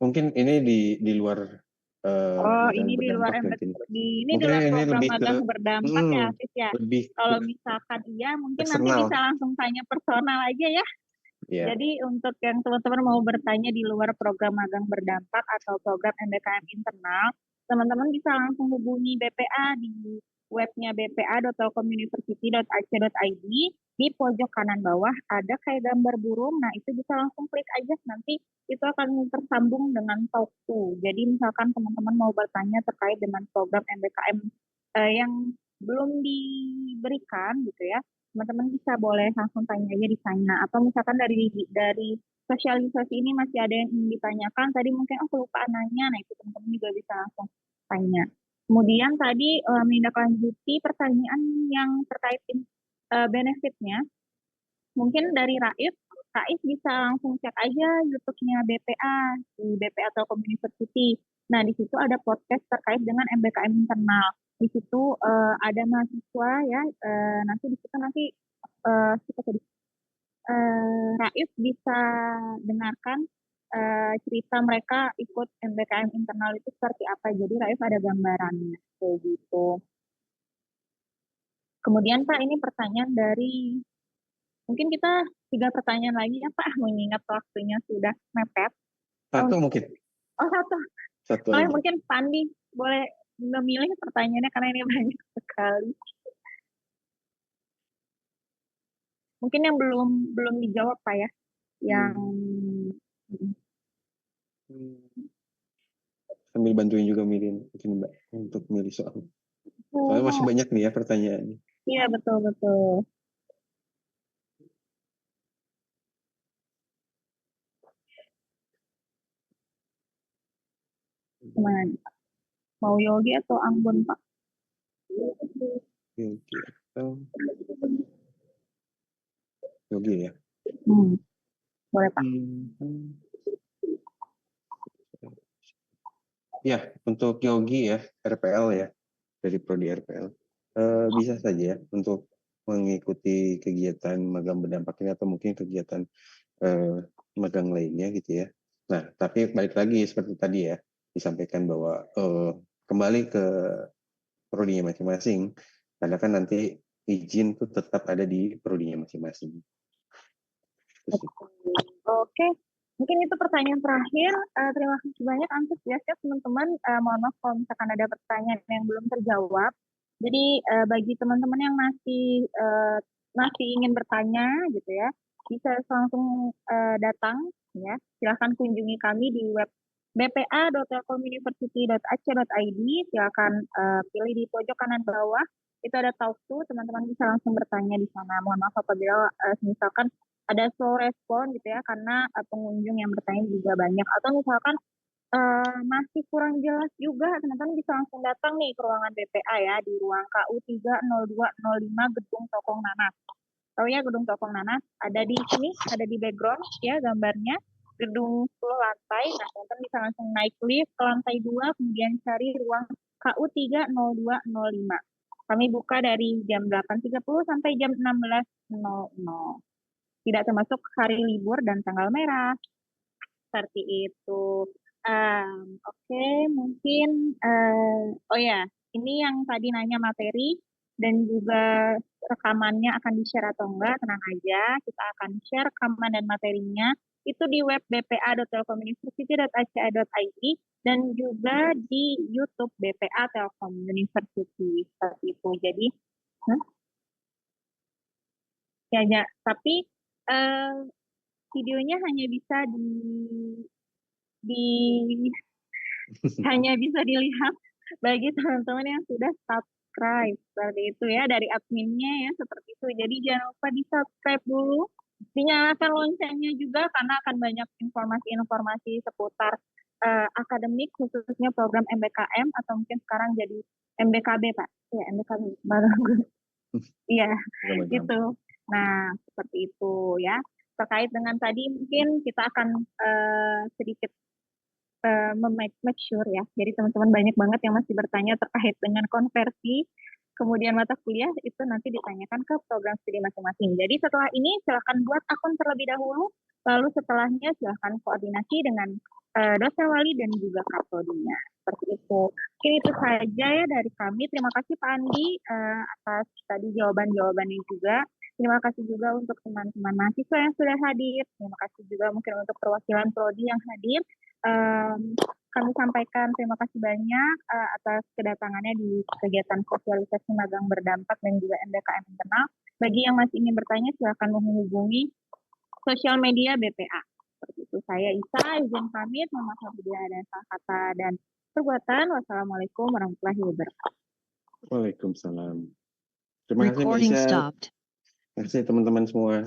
Mungkin ini di luar
Oh,
magang
ini di luar
berdampak
MBT,
mungkin.
ini di
Mungkin
luar
ini
program
lebih ke
magang berdampak ya, Hafiz ya.
lebih ke
Kalau misalkan iya, mungkin nanti
eksternal.
bisa langsung tanya personal aja ya.
Ya.
Jadi untuk yang teman-teman mau bertanya di luar program magang berdampak atau program MBKM internal, teman-teman bisa langsung hubungi BPA di webnya bpa.telkomuniversity.ac.id. Di pojok kanan bawah ada kayak gambar burung. Nah, itu bisa langsung klik aja, nanti itu akan tersambung dengan Talk2. Jadi misalkan teman-teman mau bertanya terkait dengan program MBKM yang belum diberikan gitu ya, teman-teman bisa boleh langsung tanya aja di sana. Atau misalkan dari sosialisasi ini masih ada yang ingin ditanyakan, tadi mungkin aku lupa nanya, nah itu teman-teman juga bisa langsung tanya. Kemudian tadi menindaklanjuti pertanyaan yang terkait benefitnya, mungkin dari Raif, Raif bisa langsung cek aja YouTube-nya BPA, di BPA Telkom University. Nah, di situ ada podcast terkait dengan MBKM internal. Di situ ada mahasiswa ya, nanti di situ nanti siapa tadi? Raif bisa dengarkan cerita mereka ikut MBKM internal itu seperti apa. Jadi Raif ada gambarannya kayak gitu. Kemudian Pak, ini pertanyaan dari, mungkin kita 3 pertanyaan lagi ya Pak, mengingat waktunya sudah mepet.
Satu mungkin.
Oh, satu.
Satu
Boleh
aja.
mungkin Pandi boleh memilih pertanyaannya karena ini banyak sekali. Mungkin yang belum dijawab Pak ya. Yang
sambil bantuin juga milih mungkin Mbak untuk milih soal. Soalnya masih banyak nih ya pertanyaannya.
Iya, betul. Gimana? Mau Yogi atau Ambon, Pak?
Yogi atau Yogi ya?
Boleh, Pak.
Ya, untuk Yogi ya, RPL ya, dari Prodi RPL. Bisa saja ya untuk mengikuti kegiatan magang berdampak ini atau mungkin kegiatan magang lainnya gitu ya. Nah, tapi balik lagi seperti tadi ya, disampaikan bahwa kembali ke prodinya masing-masing, karena kan nanti izin tuh tetap ada di prodinya masing-masing.
Oke, mungkin itu pertanyaan terakhir. Terima kasih banyak antusias ya teman-teman. Mohon maaf kalau misalkan ada pertanyaan yang belum terjawab. Jadi bagi teman-teman yang masih ingin bertanya gitu ya, bisa langsung datang ya. Silahkan kunjungi kami di web bpa.telkomuniversity.ac.id. Silahkan pilih di pojok kanan bawah. Itu ada Talk2, teman-teman bisa langsung bertanya di sana. Mohon maaf apabila misalkan ada slow respon gitu ya, karena pengunjung yang bertanya juga banyak. Atau misalkan masih kurang jelas juga, teman-teman bisa langsung datang nih ke ruangan BPA ya, di ruang KU 30205 Gedung Tokong Nanas. Tahu ya Gedung Tokong Nanas? Ada di sini, ada di background ya gambarnya. Gedung 10 lantai, nah teman-teman bisa langsung naik lift ke lantai 2, kemudian cari ruang KU 30205. Kami buka dari jam 8.30 sampai jam 16.00. Tidak termasuk hari libur dan tanggal merah. Seperti itu. Oke, mungkin, oh ya, ini yang tadi nanya materi dan juga rekamannya akan di-share atau enggak, tenang aja, kita akan share rekaman dan materinya itu di web bpa.telkomuniversity.ac.id dan juga di YouTube BPA Telkom University, seperti itu. Jadi, ya, tapi videonya hanya bisa hanya bisa dilihat bagi teman-teman yang sudah subscribe, seperti itu ya, dari adminnya ya, seperti itu. Jadi jangan lupa di subscribe dulu, dinyalakan loncengnya juga karena akan banyak informasi-informasi seputar akademik, khususnya program MBKM atau mungkin sekarang jadi MBKB Pak, ya MBKB iya gitu. Nah seperti itu ya. Terkait dengan tadi mungkin kita akan sedikit make sure ya. Jadi teman-teman banyak banget yang masih bertanya terkait dengan konversi. kemudian mata kuliah itu nanti ditanyakan ke program studi masing-masing. Jadi setelah ini silakan buat akun terlebih dahulu, lalu setelahnya silakan koordinasi dengan dosen wali dan juga kapodinya. Seperti itu. Mungkin itu saja ya dari kami. Terima kasih Pak Andi atas tadi jawaban-jawabannya juga. Terima kasih juga untuk teman-teman mahasiswa yang sudah hadir. Terima kasih juga mungkin untuk perwakilan prodi yang hadir. Kami sampaikan terima kasih banyak atas kedatangannya di kegiatan sosialisasi magang berdampak dan juga MBKM internal. Bagi yang masih ingin bertanya, silakan menghubungi sosial media BPA. Seperti itu. Saya Isa, izin pamit, mohon maaf bila ada salah kata dan perbuatan. Wassalamualaikum warahmatullahi wabarakatuh.
Waalaikumsalam. Terima kasih Mbak
Recording
Isa.
stopped.
Terima kasih teman-teman semua.